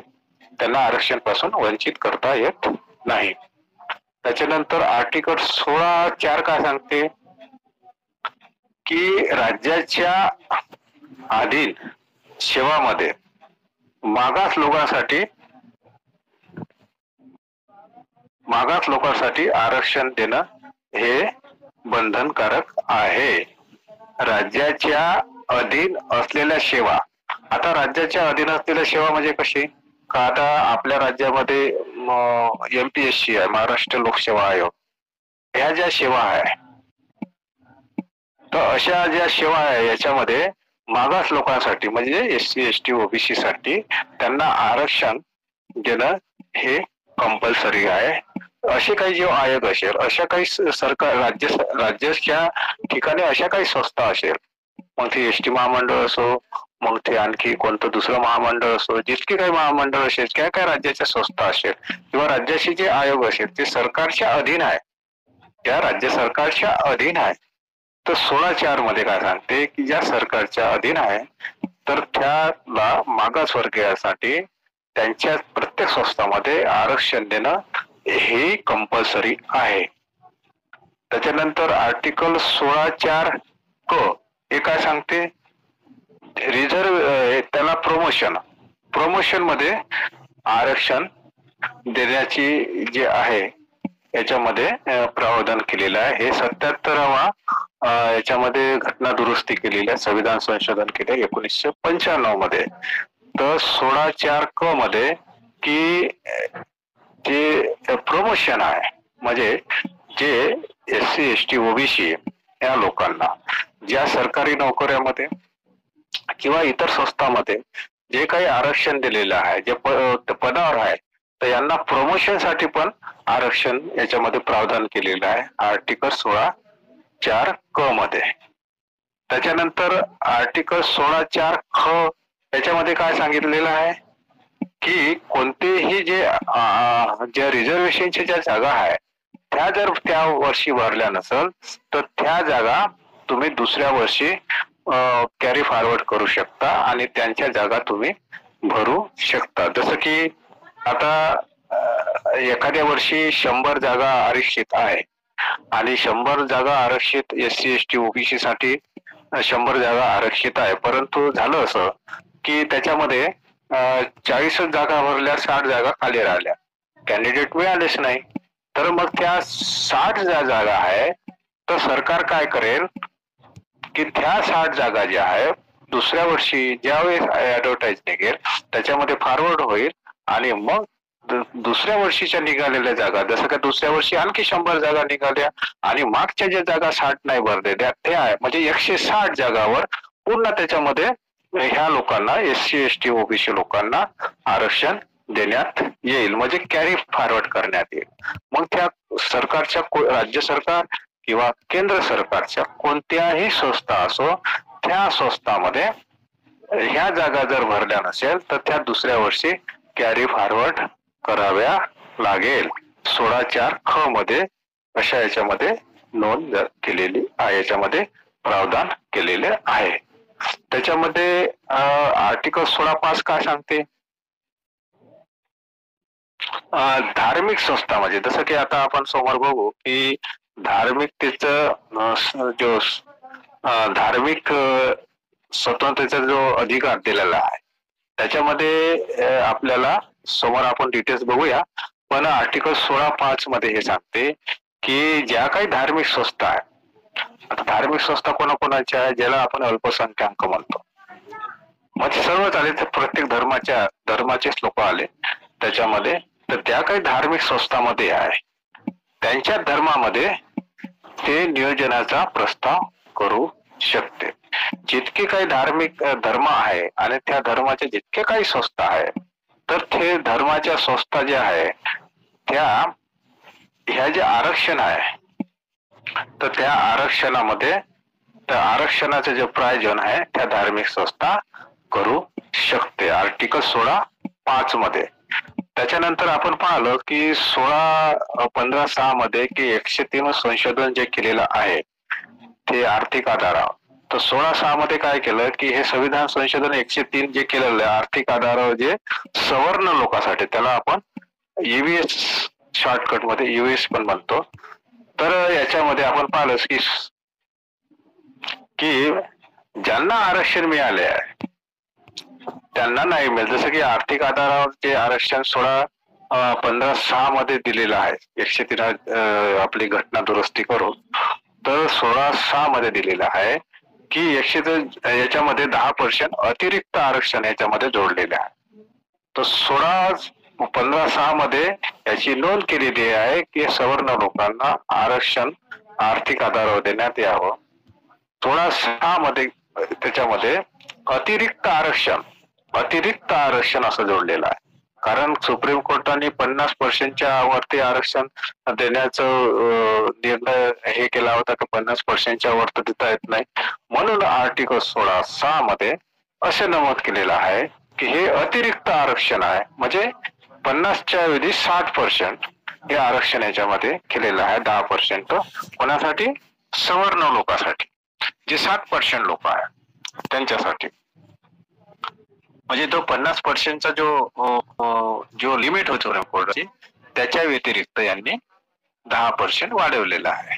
त्यांना आरक्षण पासून वंचित करता येत नाही. त्याच्यानंतर आर्टिकल 16(4) काय सांगते की राज्याच्या अधीन सेवामध्ये मागास लोकांसाठी आरक्षण देणं हे बंधनकारक आहे. राज्याच्या अधीन असलेल्या सेवा, आता राज्याच्या अधीन असलेल्या सेवा म्हणजे कशी का, आता आपल्या राज्यामध्ये MPSC आहे, महाराष्ट्र लोकसेवा आयोग, ह्या ज्या सेवा आहे, तर अशा ज्या सेवा आहे याच्यामध्ये मागास लोकांसाठी म्हणजे SC ST OBC साठी त्यांना आरक्षण देणं हे कंपल्सरी आहे. असे काही जे आयोग असेल, अशा काही सरकार राज्याच्या ठिकाणी अशा काही संस्था असेल, मग ते ST महामंडळ असो, मग ते आणखी कोणतं दुसरं महामंडळ असो, जितके काही महामंडळ असेल, काय काय राज्याच्या संस्था असेल किंवा राज्याचे जे आयोग असेल ते सरकारच्या अधीन आहे, त्या राज्य सरकारच्या अधीन आहे. तर 16(4) मध्ये काय सांगते की ज्या सरकारच्या अधीन आहे तर त्याला मागासवर्गीयासाठी त्यांच्या प्रत्येक संस्थांमध्ये आरक्षण देणं हे कंपल्सरी आहे. त्याच्यानंतर आर्टिकल 16(4) हे काय सांगते, रिझर्व त्याला प्रमोशन मध्ये आरक्षण देण्याची जे आहे याच्यामध्ये प्रावधान केलेलं आहे. हे 77वा याच्यामध्ये घटना दुरुस्ती केलेली आहे, संविधान संशोधन केले 1995 मध्ये. तर 16(4) मध्ये की जे प्रमोशन आहे म्हणजे जे SC ST OBC या लोकांना ज्या सरकारी नोकऱ्यामध्ये किंवा इतर संस्थांमध्ये जे काही आरक्षण दिलेलं आहे, जे पदावर आहे, तर यांना प्रमोशन साठी पण आरक्षण याच्यामध्ये प्रावधान केलेलं आहे आर्टिकल 16(4) मध्ये. त्याच्यानंतर आर्टिकल 16(4) याच्यामध्ये काय सांगितलेलं आहे की कोणतेही जे रिझर्वेशनच्या ज्या जागा आहे त्या जर त्या वर्षी भरल्या नसेल तर त्या जागा तुम्ही दुसऱ्या वर्षी कॅरी फॉरवर्ड करू शकता आणि त्यांच्या जागा तुम्ही भरू शकता. जसं की आता एखाद्या वर्षी 100 जागा आरक्षित आहे आणि 100 जागा आरक्षित SC ST OBC साठी 100 जागा आरक्षित आहे, परंतु झालं असं की त्याच्यामध्ये 40 जागा भरल्या, 60 जागा खाली राहिल्या, कॅन्डिडेट मिळालेच नाही. तर मग त्या 60 ज्या जागा आहे तर सरकार काय करेल की त्या 60 जागा ज्या आहे दुसऱ्या वर्षी ज्यावेळेस ऍडव्हर्टाइज निघेल त्याच्यामध्ये फॉरवर्ड होईल आणि मग दुसऱ्या वर्षीच्या निघालेल्या जागा, जसं का दुसऱ्या वर्षी आणखी 100 जागा निघाल्या आणि मागच्या ज्या जागा 60 नाही भरलेल्या त्या आहे, म्हणजे 160 जागावर पूर्ण त्याच्यामध्ये ह्या लोकांना SC ST OBC लोकांना आरक्षण देण्यात येईल, म्हणजे कॅरी फॉरवर्ड करण्यात येईल. मग त्या सरकारच्या राज्य सरकार किंवा केंद्र सरकारच्या कोणत्याही संस्था असो, त्या संस्थांमध्ये ह्या जागा जर भरल्या नसेल तर त्या दुसऱ्या वर्षी कॅरी फॉरवर्ड कराव्या लागेल. 16(4) मध्ये अशा याच्यामध्ये नोंद केलेली आहे, याच्यामध्ये प्रावधान केलेले आहे. त्याच्यामध्ये आर्टिकल 16(5) काय सांगते, धार्मिक संस्था म्हणजे जसं की आता आपण समोर बघू की धार्मिकतेचं जो धार्मिक स्वतंत्रतेचा जो अधिकार दिलेला आहे त्याच्यामध्ये आपल्याला समोर आपण डिटेल्स बघूया. पण आर्टिकल 16(5) मध्ये हे सांगते की ज्या काही धार्मिक संस्था आहे, आता धार्मिक संस्था कोणाकोणाच्या आहे, ज्याला आपण अल्पसंख्याक म्हणतो, म्हणजे सर्वच आले, तर प्रत्येक धर्माचेच लोक आले त्याच्यामध्ये. तर त्या काही धार्मिक संस्थांमध्ये आहे त्यांच्या धर्मामध्ये ते नियोजनाचा प्रस्ताव करू शकते. जितके काही धार्मिक धर्म आहे आणि त्या धर्माच्या जितके काही संस्था आहे तर ते धर्माच्या संस्था ज्या आहे त्या ह्या जे आरक्षण आहे तर त्या आरक्षणामध्ये त्या आरक्षणाचं जे प्रायोजन आहे त्या धार्मिक संस्था करू शकते आर्टिकल 16(5) मध्ये. त्याच्यानंतर आपण पाहिलं की 16(15)(6) मध्ये की 103 संशोधन जे केलेलं आहे ते आर्थिक आधारावर तर 16(6) मध्ये काय केलं की हे संविधान संशोधन 103 जे केलेलं आहे आर्थिक आधारावर जे सवर्ण लोकांसाठी, त्याला आपण ईव्हीएस शॉर्टकट मध्ये ईव्हीएस पण म्हणतो. तर याच्यामध्ये आपण पाहिलं की ज्यांना आरक्षण मिळाले आहे त्यांना नाही मिळेल. जसं की आर्थिक आधारावर जे आरक्षण 15(6) मध्ये दिलेलं आहे, 103 आपली घटना दुरुस्ती करून, तर 16(6) मध्ये दिलेलं आहे की याच्यामध्ये 10% अतिरिक्त आरक्षण याच्यामध्ये जोडलेले आहे. तर 15(6) मध्ये याची नोंद केलेली आहे की सवर्ण लोकांना आरक्षण आर्थिक आधारावर देण्यात यावं. 16(6) मध्ये त्याच्यामध्ये अतिरिक्त आरक्षण असं जोडलेलं आहे. कारण सुप्रीम कोर्टाने 50% वरती आरक्षण देण्याचं निर्णय हे केला होता की 50% वर तर देता येत नाही, म्हणून आर्टिकल 16(6) मध्ये असे नमूद केलेलं आहे की हे अतिरिक्त आरक्षण आहे. म्हणजे 50च्या ऐवजी 60% हे आरक्षण याच्यामध्ये केलेलं आहे. 10% कोणासाठी? सवर्ण लोकांसाठी, जे 60% लोक आहे त्यांच्यासाठी. म्हणजे तो 50%चा जो लिमिट होतो कोर्टाची, त्याच्या व्यतिरिक्त यांनी 10% वाढवलेला आहे.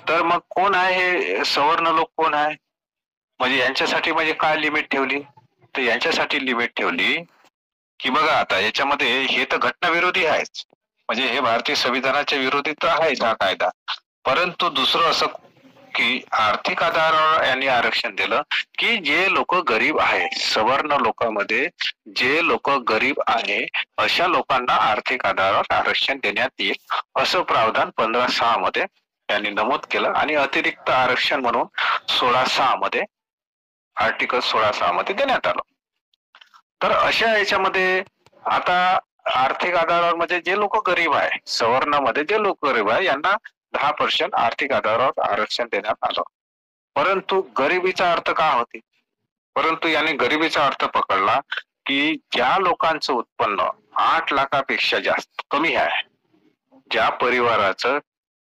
तर मग कोण आहे हे सवर्ण लोक? कोण आहे म्हणजे यांच्यासाठी म्हणजे काय लिमिट ठेवली? तर यांच्यासाठी लिमिट ठेवली की बघा आता याच्यामध्ये हे तर घटनाविरोधी आहेच, म्हणजे हे भारतीय संविधानाच्या विरोधी तर आहेच हा कायदा, परंतु दुसरं असं की आर्थिक आधारावर यांनी आरक्षण दिलं की जे लोक गरीब आहे, सवर्ण लोकांमध्ये जे लोक गरीब आहे अशा लोकांना आर्थिक आधारावर आरक्षण देण्यात येईल असं प्रावधान 15(6) मध्ये यांनी नमूद केलं. आणि अतिरिक्त आरक्षण म्हणून 16(6) मध्ये आर्टिकल 16(6) मध्ये देण्यात आलं. तर अशा याच्यामध्ये आता आर्थिक आधारावर म्हणजे जे लोक गरीब आहे, सवर्णामध्ये जे लोक गरीब आहे यांना 10% आर्थिक आधारावर आरक्षण देण्यात आलं. परंतु गरिबीचा अर्थ काय होते? परंतु याने गरिबीचा अर्थ पकडला की ज्या लोकांचं उत्पन्न 8 लाखापेक्षा जास्त कमी आहे, ज्या परिवाराचं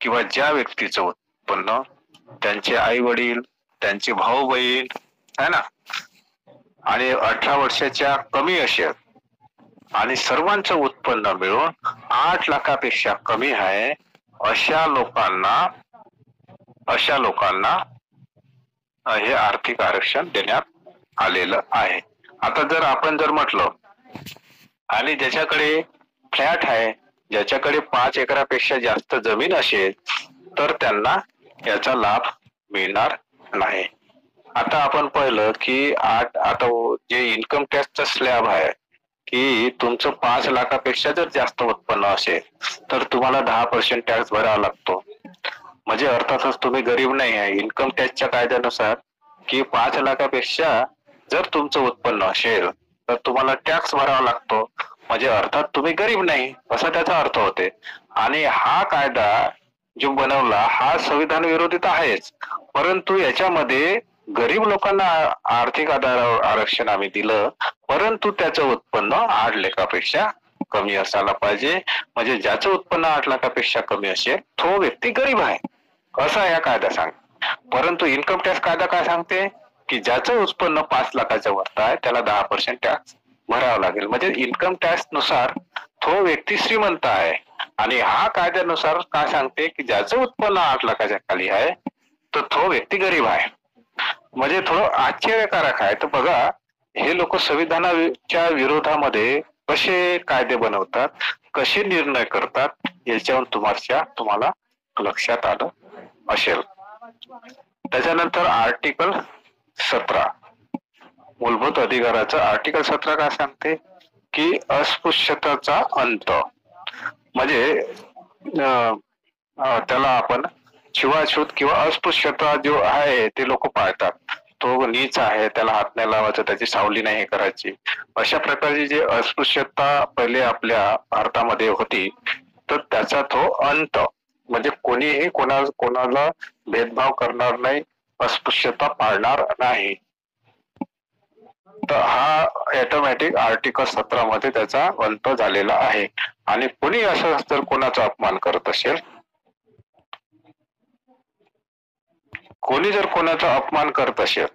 किंवा ज्या व्यक्तीचं उत्पन्न, त्यांचे आई वडील, त्यांचे भाऊ बहीण है ना, आणि 18 वर्षाच्या कमी असेल आणि सर्वांचं उत्पन्न मिळून 8 लाखापेक्षा कमी आहे, अशा लोकांना हे आर्थिक आरक्षण देण्यात आलेलं आहे. आता जर आपण म्हटलं आणि ज्याच्याकडे फ्लॅट आहे, ज्याच्याकडे 5 एकरापेक्षा जास्त जमीन असेल तर त्यांना याचा लाभ मिळणार नाही. आता आपण पाहिलं की आता जे इन्कम टॅक्सचा स्लॅब आहे की तुमचं 5 लाखापेक्षा जर जास्त उत्पन्न असेल तर तुम्हाला 10% टॅक्स भरावा लागतो. म्हणजे अर्थातच तुम्ही गरीब नाही आहे. इन्कम टॅक्सच्या कायद्यानुसार की 5 लाखापेक्षा जर तुमचं उत्पन्न असेल तर तुम्हाला टॅक्स भरावा लागतो, म्हणजे अर्थात तुम्ही गरीब नाही असा त्याचा अर्थ होते. आणि हा कायदा जो बनवला हा संविधान विरोधित आहेच, परंतु याच्यामध्ये गरीब लोकांना आर्थिक आधारावर आरक्षण आम्ही दिलं, परंतु त्याचं उत्पन्न 8 लाखापेक्षा कमी असायला पाहिजे. म्हणजे ज्याचं उत्पन्न 8 लाखापेक्षा कमी असेल तो व्यक्ती गरीब आहे असा या कायदा सांग. परंतु इन्कम टॅक्स कायदा काय सांगते की ज्याचं उत्पन्न 5 लाखाच्या वरती आहे त्याला 10% टॅक्स भरावा लागेल. म्हणजे इन्कम टॅक्स नुसार तो व्यक्ती श्रीमंत आहे. आणि हा कायद्यानुसार काय सांगते की ज्याचं उत्पन्न 8 लाखाच्या खाली आहे तर तो व्यक्ती गरीब आहे. म्हणजे थोडं आश्चर्यकारक आहे. तर बघा हे लोक संविधानाच्या विरोधामध्ये कसे कायदे बनवतात, कसे निर्णय करतात, याच्यावर तुम्हाला लक्षात आलं असेल. त्याच्यानंतर आर्टिकल 17 मूलभूत अधिकाराचं आर्टिकल 17 काय सांगते की अस्पृश्यताचा अंत. म्हणजे त्याला आपण छुवाछूत किंवा अस्पृश्यता जो आहे ते लोक पाळतात. तो नीच आहे, त्याला हात नाही लावायचा, त्याची सावली नाही करायची, अशा प्रकारची जी अस्पृश्यता पहिले आपल्या भारतामध्ये होती तर त्याचा तो अंत, म्हणजे कोणीही कोणाला भेदभाव करणार नाही, अस्पृश्यता पाळणार नाही. तर हा ऑटोमॅटिक आर्टिकल 17 मध्ये त्याचा अंत झालेला आहे. आणि कोणी असं जर कोणाचा अपमान करत असेल, कोणी जर कोणाचा अपमान करत असेल,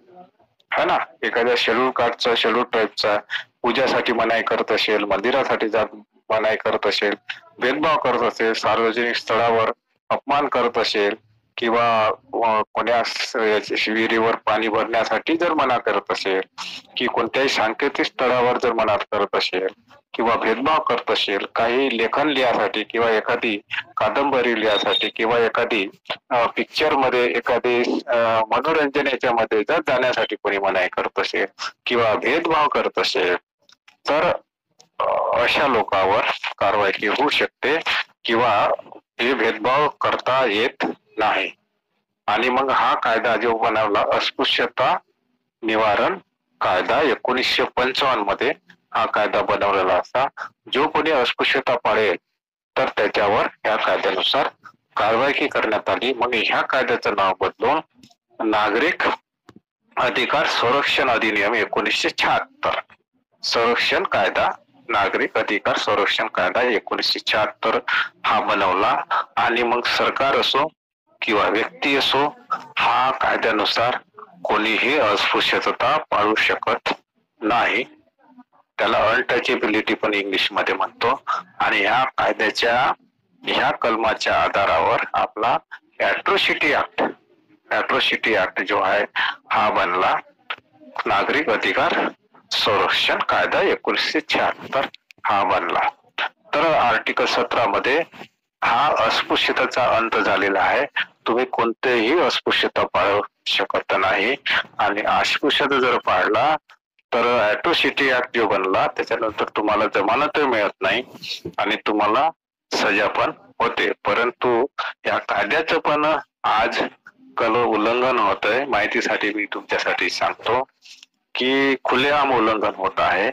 है ना, एखाद्या शेड्यूल कास्टचा, शेड्यूल ट्राईबचा पूजासाठी मनाई करत असेल, मंदिरासाठी जात मनाई करत असेल, भेदभाव करत असेल, सार्वजनिक स्थळावर अपमान करत असेल, किंवा कोण्या विहिरीवर पाणी भरण्यासाठी जर मना करत असेल, की कोणत्याही सांकेतिक स्थळावर जर मना करत असेल, किंवा भेदभाव करत असेल, काही लेखन लिहासाठी किंवा एखादी कादंबरी लिहासाठी किंवा एखादी पिक्चर मध्ये एखादी मनोरंजन याच्यामध्ये जर जाण्यासाठी कोणी मनाई करत असेल किंवा भेदभाव करत असेल, तर अशा लोकांवर कारवाई होऊ शकते किंवा हे भेदभाव करता येत नाही. आणि मग हा कायदा जो बनवला अस्पृश्यता निवारण कायदा 1955 मध्ये हा कायदा बनवलेला असा, जो कोणी अस्पृश्यता पाळेल तर त्याच्यावर या कायद्यानुसार कारवाई करण्यात आली. मग ह्या कायद्याचं नाव बदलून नागरिक अधिकार संरक्षण अधिनियम 1976 संरक्षण कायदा, नागरिक अधिकार संरक्षण कायदा 1976 हा बनवला. आणि मग सरकार असो किंवा व्यक्ती असो, हा कायद्यानुसार कोणीही अस्पृश्यता पाळू शकत नाही. त्याला अनटचेबिलिटी पण इंग्लिश मध्ये म्हणतो. आणि ह्या कायद्याच्या ह्या कलमाच्या आधारावर आपला ॲट्रॉसिटी ऍक्ट जो आहे हा बनला, नागरिक अधिकार संरक्षण कायदा 1976 हा बनला. तर आर्टिकल 17 मध्ये हा अस्पृश्यतेचा अंत झालेला आहे. तुम्ही कोणतेही अस्पृश्यता पाळू शकत नाही. आणि अस्पृश्यता जर पाळला तर ॲट्रॉसिटी ऍक्ट जो बनला त्याच्यानंतर तुम्हाला जमानत मिळत नाही आणि तुम्हाला सजा पण होते. परंतु या कायद्याचं पण आज उल्लंघन होत आहे. माहितीसाठी मी तुमच्यासाठी सांगतो की खुलेआम उल्लंघन होत आहे.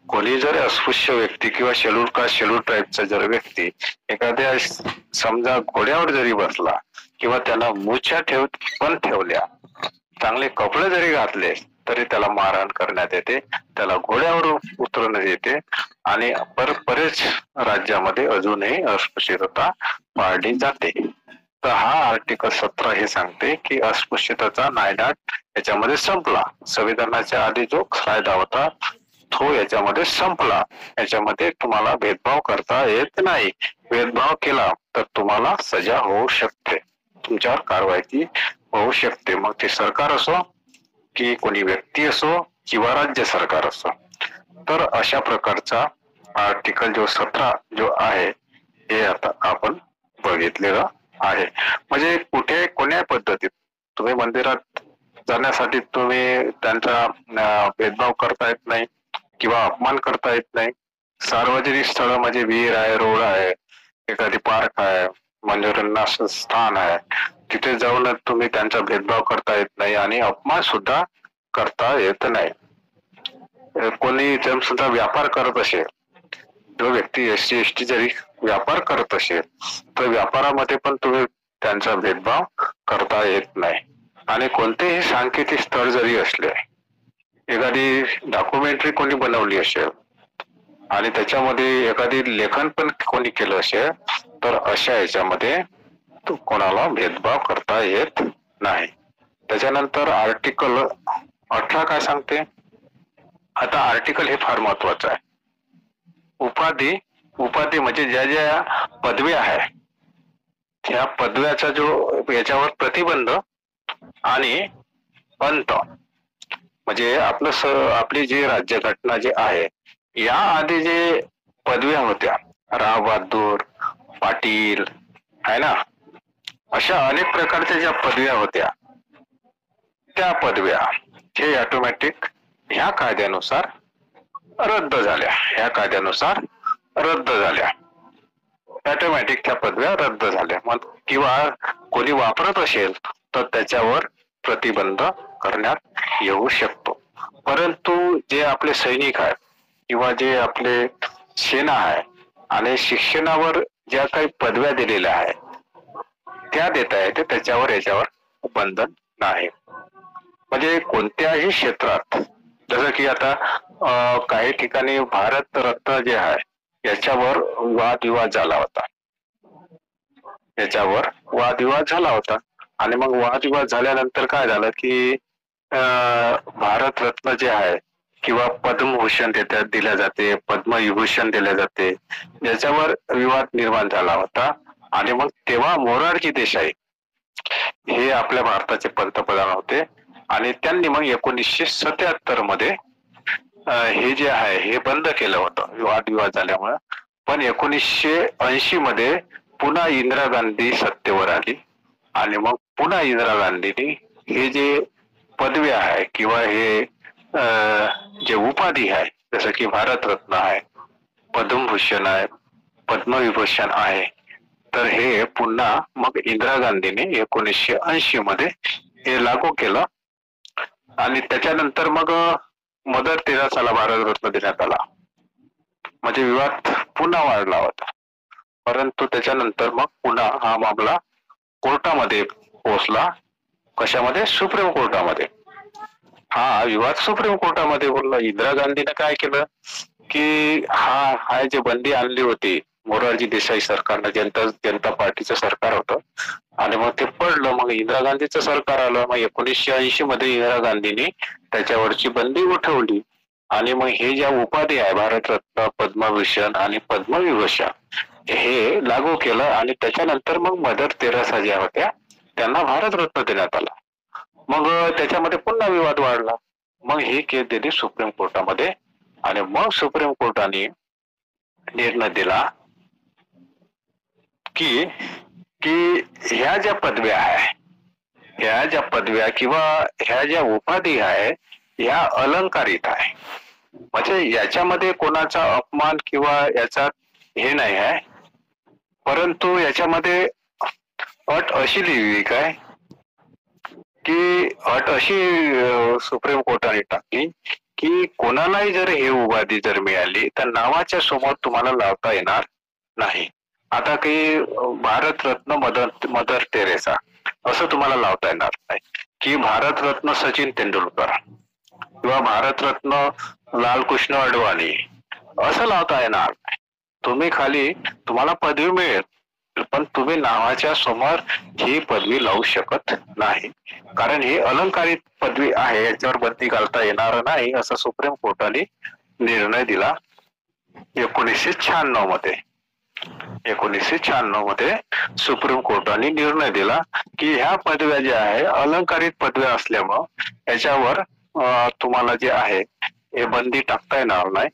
कोणी जर अस्पृश्य व्यक्ती किंवा शेड्यूल कास्ट, शेड्यूल ट्राईबचा जर व्यक्ती एखाद्या समजा घोड्यावर जरी बसला किंवा त्याला मूछा ठेवल्या, चांगले कपडे जरी घातले तरी त्याला मारहाण करण्यात येते, त्याला घोड्यावर उतरवण्यात येते. आणि बरेच राज्यामध्ये अजूनही अस्पृश्यता पाळली जाते. तर हा आर्टिकल 17 हे सांगते की अस्पृश्यतेचा नायनाट याच्यामध्ये संपला. संविधानाच्या आधी जो कायदा होता तो याच्यामध्ये संपला. याच्यामध्ये तुम्हाला भेदभाव करता येत नाही. भेदभाव केला तर तुम्हाला सजा होऊ शकते, तुमच्यावर कारवाई होऊ शकते. मग ते सरकार असो की कोणी व्यक्ती असो किंवा राज्य सरकार असो. तर अशा प्रकारचा आर्टिकल जो 17 जो आहे हे आता आपण बघितलेलं आहे. म्हणजे कुठे कोण्या पद्धतीत तुम्ही मंदिरात जाण्यासाठी तुम्ही त्यांचा भेदभाव करता येत नाही किंवा अपमान करता येत नाही. सार्वजनिक स्थळ म्हणजे विहीर आहे, रोड आहे, एखादी पार्क आहे, मनोरंजनाचं स्थान आहे, तिथे जाऊन तुम्ही त्यांचा भेदभाव करता येत नाही आणि अपमान सुद्धा करता येत नाही. कोणी जर सुद्धा व्यापार करत असेल, जो व्यक्ती SC/ST जरी व्यापार करत असेल तर व्यापारामध्ये पण तुम्ही त्यांचा भेदभाव करता येत नाही. आणि कोणतेही सांकेतिक स्थळ जरी असले, एखादी डॉक्युमेंटरी कोणी बनवली असेल आणि त्याच्यामध्ये एखादी लेखन पण कोणी केलं असेल तर अशा याच्यामध्ये कोणाला भेदभाव करता येत नाही. त्याच्यानंतर आर्टिकल 18 काय सांगते? आता आर्टिकल हे फार महत्वाचं आहे. उपाधी म्हणजे ज्या ज्या पदव्या आहे त्या पदव्याचा जो याच्यावर प्रतिबंध आणि अंत, म्हणजे आपली जी राज्यघटना जी आहे या आधी जे पदव्या होत्या, राव बहादूर, पाटील आहे ना, अशा अनेक प्रकारच्या ज्या पदव्या होत्या त्या पदव्या हे ऑटोमॅटिक ह्या कायद्यानुसार रद्द झाल्या. ऑटोमॅटिक त्या पदव्या रद्द झाल्या. मग किंवा कोणी वापरत असेल तर त्याच्यावर प्रतिबंध करण्यात येऊ शकतो. परंतु जे आपले सैनिक आहेत किंवा जे आपले सेना आहे आणि शिक्षणावर ज्या काही पदव्या दिलेल्या आहेत त्या देता येते, त्याच्यावर याच्यावर बंधन नाही. म्हणजे कोणत्याही क्षेत्रात, जसं की आता काही ठिकाणी भारत रत्न जे आहे याच्यावर वादविवाद झाला होता. आणि मग वादविवाद झाल्यानंतर काय झालं की भारतरत्न जे आहे किंवा पद्मभूषण दिल्या जाते, पद्मविभूषण दिले जाते, याच्यावर विवाद निर्माण झाला होता. आणि मग तेव्हा मोरारजी देसाई हे आपल्या भारताचे पंतप्रधान होते आणि त्यांनी मग 1977 मध्ये हे जे आहे हे बंद केलं होतं वादविवाद झाल्यामुळे. पण 1980 मध्ये पुन्हा इंदिरा गांधी सत्तेवर आली आणि मग पुन्हा इंदिरा गांधींनी हे जे पदवी आहे किंवा हे जे उपाधी आहे जसं की भारतरत्न आहे, पद्मभूषण आहे, पद्मविभूषण आहे, तर हे पुन्हा मग इंदिरा गांधीने 1980 मध्ये हे लागू केलं. आणि त्याच्यानंतर मग मदर तेरेसाला भारतरत्न देण्यात आला. म्हणजे विवाद पुन्हा वाढला होता. परंतु त्याच्यानंतर मग पुन्हा हा मामला कोर्टामध्ये पोहोचला. कशामध्ये? सुप्रीम कोर्टामध्ये. हा विवाद सुप्रीम कोर्टामध्ये बोलला. इंदिरा गांधीने काय केलं की हा जे बंदी आणली होती मोरारजी देसाई सरकारनं, जनता पार्टीचं सरकार होतं आणि मग ते पडलं. मग इंदिरा गांधीचं सरकार आलं. मग 1980 मध्ये इंदिरा गांधीने त्याच्यावरची बंदी उठवली आणि मग हे ज्या उपाधी आहे भारतरत्न, पद्मभूषण आणि पद्मविभूषण हे लागू केलं. आणि त्याच्यानंतर मग मदर तेरेसा ज्या होत्या त्यांना भारतरत्न देण्यात आला. मग त्याच्यामध्ये पुन्हा विवाद वाढला. मग ही केस दिली सुप्रीम कोर्टामध्ये आणि मग सुप्रीम कोर्टाने निर्णय दिला की ह्या ज्या पदव्या आहे, ह्या ज्या पदव्या किंवा ह्या ज्या उपाधी आहे ह्या अलंकारित आहे. म्हणजे याच्यामध्ये कोणाचा अपमान किंवा याचा हे नाही आहे. परंतु याच्यामध्ये अट अशी लिहिली काय की अट अशी सुप्रीम कोर्टाने टाकली की कोणालाही जर हे उपाधी जर मिळाली तर नावाच्या समोर तुम्हाला लावता येणार नाही. आता काही भारतरत्न मदर तेरेसा असं तुम्हाला लावता येणार नाही की भारतरत्न सचिन तेंडुलकर किंवा भारतरत्न लालकृष्ण अडवाणी असं लावता येणार नाही. तुम्ही खाली तुम्हाला पदवी मिळेल पण तुम्ही नावाच्या समोर ही पदवी लावू शकत नाही, कारण ही अलंकारित पदवी आहे, याच्यावर बंदी घालता येणार नाही असं सुप्रीम कोर्टाने निर्णय दिला 1996 मध्ये. 1996 मध्ये सुप्रीम कोर्टाने निर्णय दिला की ह्या पदव्या ज्या आहे अलंकारित पदव्या असल्यामुळे याच्यावर तुम्हाला जे आहे हे बंदी टाकता येणार नाही.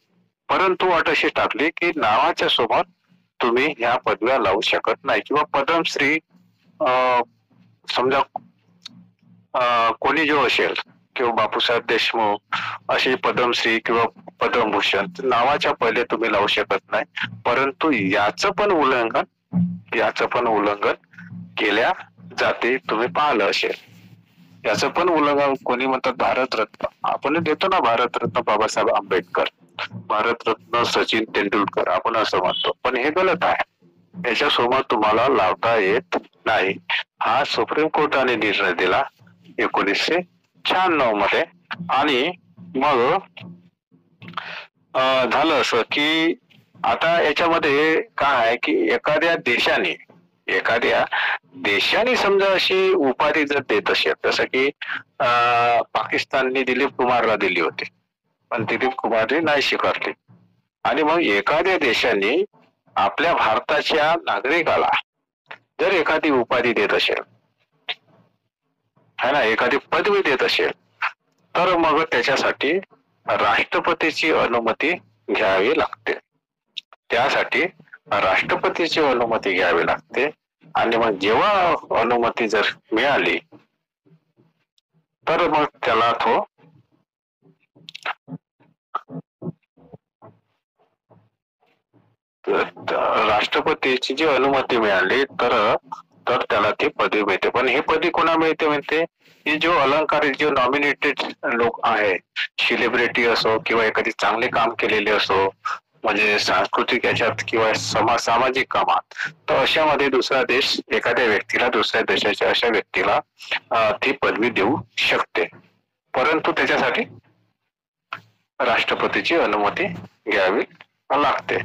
परंतु अट अशी टाकली की नावाच्या समोर तुम्ही ह्या पदव्या लावू शकत नाही. किंवा पद्मश्री समजा कोणी जो असेल किंवा बापूसाहेब देशमुख अशी पद्मश्री किंवा पद्मभूषण नावाच्या पहिले तुम्ही लावू शकत नाही. परंतु याचं पण उल्लंघन केल्या जाते. तुम्ही पाहिलं असेल याचं पण उल्लंघन. कोणी म्हणतात भारतरत्न, आपण देतो ना भारतरत्न बाबासाहेब आंबेडकर, भारतरत्न सचिन तेंडुलकर आपण असं म्हणतो, पण हे गलत आहे. याच्यासमोर तुम्हाला लावता येत नाही. हा सुप्रीम कोर्टाने निर्णय दिला 1996 मध्ये. आणि मग झालं असं की आता याच्यामध्ये काय आहे की एखाद्या देशाने समजा अशी उपाधी जर देत असेल, जसं की पाकिस्तानने दिलीप कुमारला दिली होती पण दिलीप कुमारने नाही स्वीकारली. आणि मग एखाद्या देशाने आपल्या भारताच्या नागरिकाला जर एखादी उपाधी देत असेल है ना, एखादी पदवी देत असेल तर मग त्याच्यासाठी राष्ट्रपतीची अनुमती घ्यावी लागते. त्यासाठी राष्ट्रपतीची अनुमती घ्यावी लागते. आणि मग जेव्हा अनुमती जर मिळाली तर मग त्याला तो राष्ट्रपतीची जी अनुमती मिळाली तर त्याला ती पदवी मिळते. पण ही पदवी कोणा मिळते म्हणते की जो अलंकारित जो नॉमिनेटेड लोक आहे, सेलिब्रिटी असो किंवा एखादी चांगले काम केलेले असो, म्हणजे सांस्कृतिक याच्यात किंवा सामाजिक कामात, तर अशामध्ये दुसरा देश एखाद्या व्यक्तीला, दुसऱ्या देशाच्या अशा व्यक्तीला ती पदवी देऊ शकते. परंतु त्याच्यासाठी राष्ट्रपतीची अनुमती घ्यावी लागते.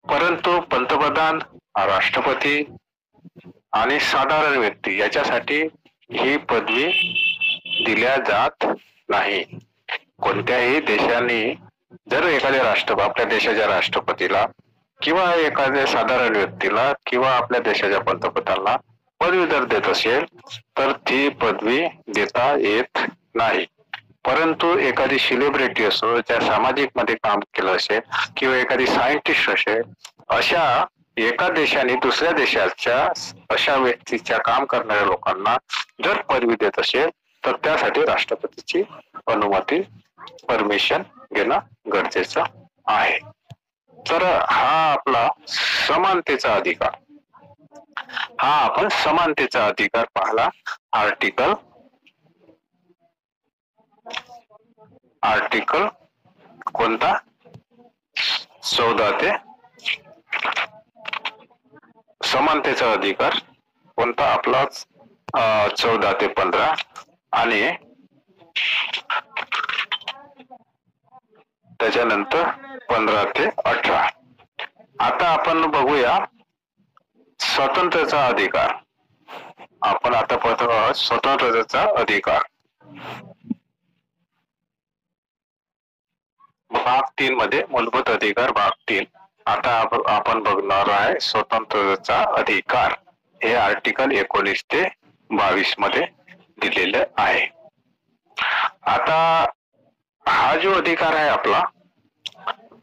परंतु पंतप्रधान, राष्ट्रपती आणि साधारण व्यक्ती याच्यासाठी ही पदवी दिल्या जात नाही. कोणत्याही देशाने जर एखाद्या आपल्या देशाच्या राष्ट्रपतीला किंवा एखाद्या साधारण व्यक्तीला किंवा आपल्या देशाच्या पंतप्रधानाला पदवी जर देत असेल तर ती पदवी देता येत नाही. परंतु एखादी सेलिब्रिटी असो, ज्या सामाजिक मध्ये काम केलं असेल किंवा एखादी सायंटिस्ट असेल, अशा एका देशाने दुसऱ्या देशाच्या अशा व्यक्तीच्या काम करणाऱ्या लोकांना जर पदवी देत असेल तर त्यासाठी राष्ट्रपतीची अनुमती, परमिशन घेणं गरजेचं आहे. तर हा आपला समानतेचा अधिकार, हा आपण समानतेचा अधिकार पाहला. आर्टिकल कोणता? 14 ते समानतेचा अधिकार कोणता आपला? 14 ते 15 आणि त्याच्यानंतर 15 ते 18. आता आपण बघूया स्वातंत्र्याचा अधिकार. आपण आता पाहतो स्वातंत्र्याचा अधिकार. भाग 3 मध्ये मूलभूत अधिकार भाग 3. आता आपण बघणार आहे स्वातंत्र्याचा अधिकार. हे आर्टिकल 19 ते 22 मध्ये दिलेले आहे. आता हा जो अधिकार आहे आपला,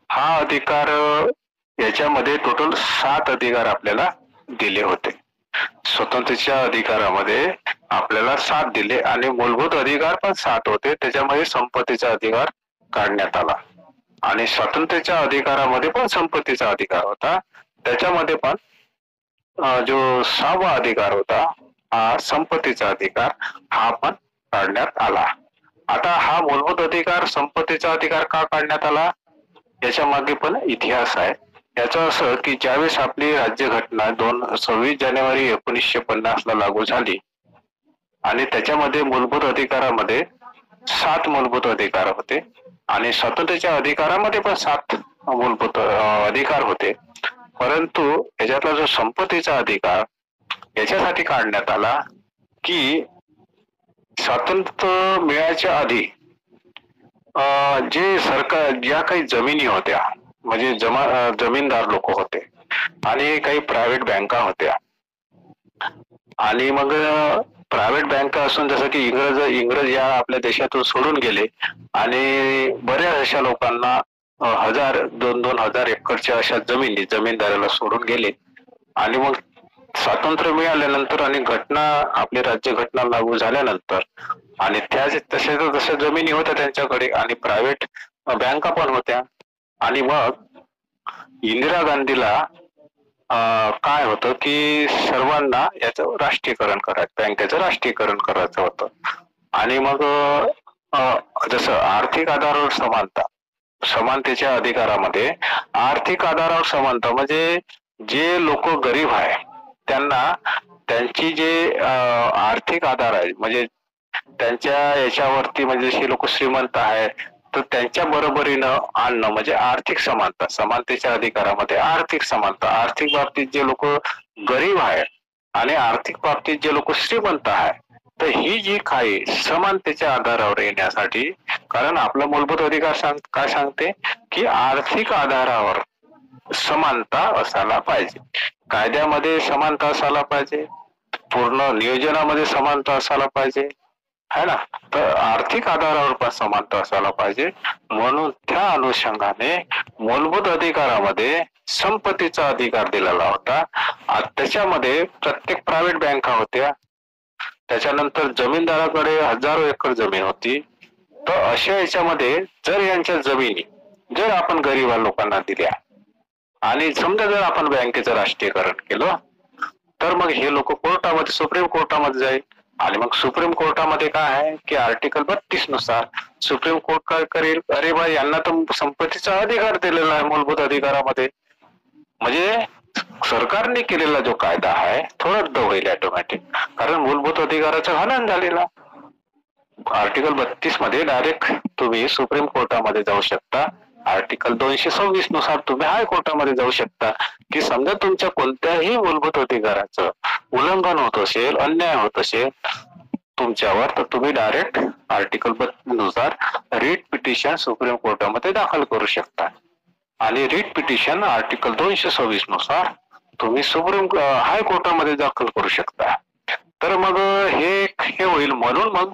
हा अधिकार याच्यामध्ये टोटल 7 अधिकार आपल्याला दिले होते. स्वतंत्रच्या अधिकारामध्ये आपल्याला 7 दिले आणि मूलभूत अधिकार पण 7 होते. त्याच्यामध्ये संपत्तीचा अधिकार काढण्यात आला आणि स्वातंत्र्याच्या अधिकारामध्ये पण संपत्तीचा अधिकार होता. त्याच्यामध्ये पण जो 6वा अधिकार होता, हा संपत्तीचा अधिकार, हा पण काढण्यात आला. आता हा मूलभूत अधिकार, संपत्तीचा अधिकार का काढण्यात आला याच्या मागे पण इतिहास आहे. याचं असं की ज्यावेळेस आपली राज्यघटना 26 जानेवारी 1950 ला लागू झाली आणि त्याच्यामध्ये मूलभूत अधिकारामध्ये 7 मूलभूत अधिकार होते आणि स्वातंत्र्याच्या अधिकारामध्ये पण 7 मूलभूत अधिकार होते. परंतु याच्यातला जो संपत्तीचा अधिकार याच्यासाठी काढण्यात आला की स्वातंत्र्य मिळायच्या आधी जे सरकार, ज्या काही जमिनी होत्या, म्हणजे जमीनदार लोक होते आणि काही प्रायव्हेट बँका होत्या आणि मग प्रायव्हेट बँका असून जसं की इंग्रज या आपल्या देशातून सोडून गेले आणि बऱ्याच अशा लोकांना 1000-2000 एकरच्या अशा जमीनदाराला सोडून गेले आणि मग स्वातंत्र्य मिळाल्यानंतर आणि आपली राज्यघटना लागू झाल्यानंतर आणि तशा जमिनी होत्या त्यांच्याकडे आणि प्रायव्हेट बँका पण होत्या आणि मग इंदिरा गांधीला काय होतं की सर्वांना याचं राष्ट्रीयकरण करायचं, बँकेचं राष्ट्रीयकरण करायचं होतं. आणि मग जसं आर्थिक आधारावर समानतेच्या अधिकारामध्ये आर्थिक आधारावर समानता म्हणजे जे लोक गरीब आहे त्यांना त्यांची जे आर्थिक आधार आहे, म्हणजे त्यांच्या याच्यावरती, म्हणजे जे लोक श्रीमंत आहे तर त्यांच्या बरोबरीनं आणणं म्हणजे आर्थिक समानता. समानतेच्या अधिकारामध्ये आर्थिक समानता, आर्थिक बाबतीत जे लोक गरीब आहे आणि आर्थिक बाबतीत जे लोक श्रीमंत आहे, तर ही जी काही समानतेच्या आधारावर येण्यासाठी, कारण आपला मूलभूत अधिकार काय सांगते की आर्थिक आधारावर समानता असायला पाहिजे, कायद्यामध्ये समानता असायला पाहिजे, पूर्ण नियोजनामध्ये समानता असायला पाहिजे, है ना. तर आर्थिक आधारावर पण समानता असायला पाहिजे. म्हणून त्या अनुषंगाने मूलभूत अधिकारामध्ये संपत्तीचा अधिकार दिलेला होता. त्याच्यामध्ये प्रत्येक प्रायव्हेट बँका होत्या, त्याच्यानंतर जमीनदाराकडे हजारो एकर जमीन होती. तर अशा याच्यामध्ये जर यांच्या जमिनी जर आपण गरीब लोकांना दिल्या आणि समजा जर आपण बँकेचं राष्ट्रीयकरण केलं तर मग हे लोक कोर्टामध्ये, सुप्रीम कोर्टामध्ये जाईल आणि मग सुप्रीम कोर्टामध्ये काय आहे की आर्टिकल 32 नुसार सुप्रीम कोर्ट काय करेल, अरे भाई यांना तर संपत्तीचा अधिकार दिलेला आहे मूलभूत अधिकारामध्ये, म्हणजे सरकारने केलेला जो कायदा आहे तो रद्द होईल ऑटोमॅटिक, कारण मूलभूत अधिकाराचं हनन झालेला. आर्टिकल 32 मध्ये डायरेक्ट तुम्ही सुप्रीम कोर्टामध्ये जाऊ शकता. आर्टिकल 226 नुसार तुम्ही हायकोर्टामध्ये जाऊ शकता की समजा तुमच्या कोणत्याही मूलभूत अधिकाराचं उल्लंघन होत असेल, अन्याय होत असेल, तुमच्यावर, तर तुम्ही डायरेक्ट आर्टिकल 32 नुसार रिट पिटिशन सुप्रीम कोर्टामध्ये दाखल करू शकता. आणि रिट पिटिशन आर्टिकल 226 नुसार तुम्ही सुप्रीम हायकोर्टामध्ये दाखल करू शकता. तर मग हे होईल. म्हणून मग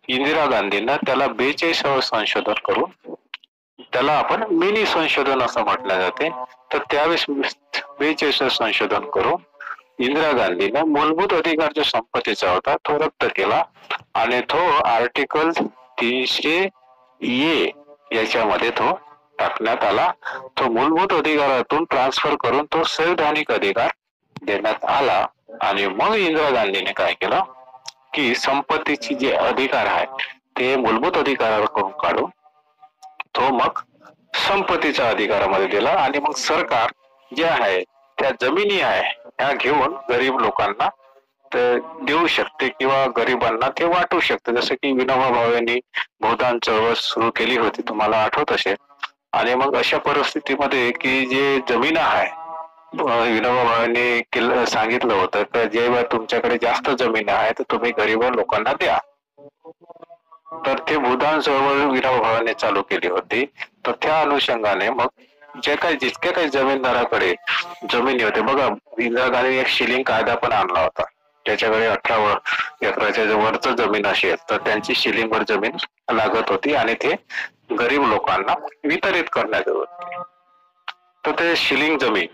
इंदिरा गांधींना त्याला 42 संशोधन करून, त्याला आपण मिनी संशोधन असं म्हटलं जाते, तर त्यावेळेस 42 संशोधन करून इंदिरा गांधीने मूलभूत अधिकार जो संपत्तीचा होता तो रद्द केला आणि तो आर्टिकल 300A याच्यामध्ये तो टाकण्यात आला. तो मूलभूत अधिकारातून ट्रान्सफर करून तो संवैधानिक अधिकार देण्यात आला. आणि मग इंदिरा गांधीने काय केलं की संपत्तीची जे अधिकार आहे ते मूलभूत अधिकाराकडून काढून तो मग संपत्तीच्या अधिकारामध्ये दिला. आणि मग सरकार जे आहे त्या जमिनी आहे ह्या घेऊन गरीब लोकांना देऊ शकते किंवा गरिबांना ते वाटू शकते. जसं की विनोबा भावेंनी भूदान चळवळ सुरू केली होती, तुम्हाला आठवत असेल. आणि मग अशा परिस्थितीमध्ये की जे जमीन आहे, विनोबा भावेंनी सांगितलं होतं की जेव्हा तुमच्याकडे जास्त जमीन आहे तर तुम्ही गरीब लोकांना द्या. तर ते भूदान चळवळ विनोबा भावेंनी चालू केली होती. तर त्या अनुषंगाने मग जितक्या काही जमीनदाराकडे जमिनी होते, बघा इंदिरा गांधी एक शिलिंग कायदा पण आणला होता. ज्याच्याकडे 18 एकराच्या वरच जमीन असेल तर त्यांची शिलिंगवर जमीन लागत होती आणि ते गरीब लोकांना वितरित करण्यात होते. तर ते शिलिंग जमीन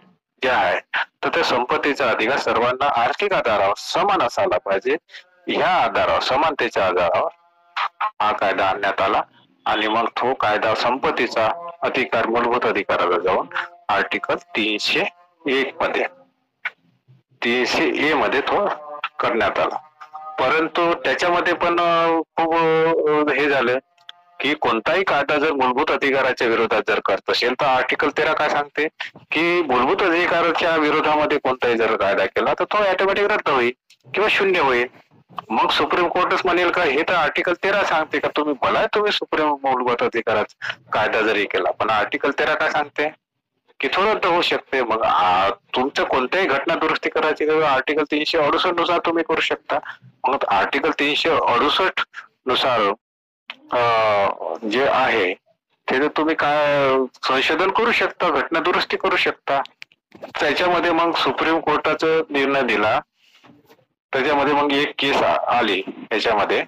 जे आहे तर त्या संपत्तीचा अधिकार सर्वांना आर्थिक आधारावर समान असायला पाहिजे. ह्या आधारावर, समानतेच्या आधारावर हा कायदा आणण्यात आला. आणि मग तो कायदा संपत्तीचा अधिकार मूलभूत अधिकाराला जाऊन आर्टिकल 301 मध्ये 300A मध्ये तो करण्यात आला. परंतु त्याच्यामध्ये पण खूप हे झालं की कोणताही कायदा जर मूलभूत अधिकाराच्या विरोधात जर करत असेल तर आर्टिकल 13 काय सांगते की मूलभूत अधिकाराच्या विरोधामध्ये कोणताही जर कायदा केला तर तो ऑटोमॅटिक रद्द होईल किंवा शून्य होईल. मग सुप्रीम कोर्टच म्हणेल का हे तर आर्टिकल 13 सांगते का तुम्ही सुप्रीम मूलभूत अधिकाराचा कायदा जरी केला, पण आर्टिकल 13 काय सांगते की तो रद्द होऊ शकते. मग तुमचं कोणत्याही घटना दुरुस्ती करायची आर्टिकल 368 नुसार तुम्ही करू शकता. मग आर्टिकल 368 नुसार जे आहे ते तुम्ही काय संशोधन करू शकता, घटना दुरुस्ती करू शकता. त्याच्यामध्ये मग सुप्रीम कोर्टाचा निर्णय दिला. त्याच्यामध्ये मग एक केस आली याच्यामध्ये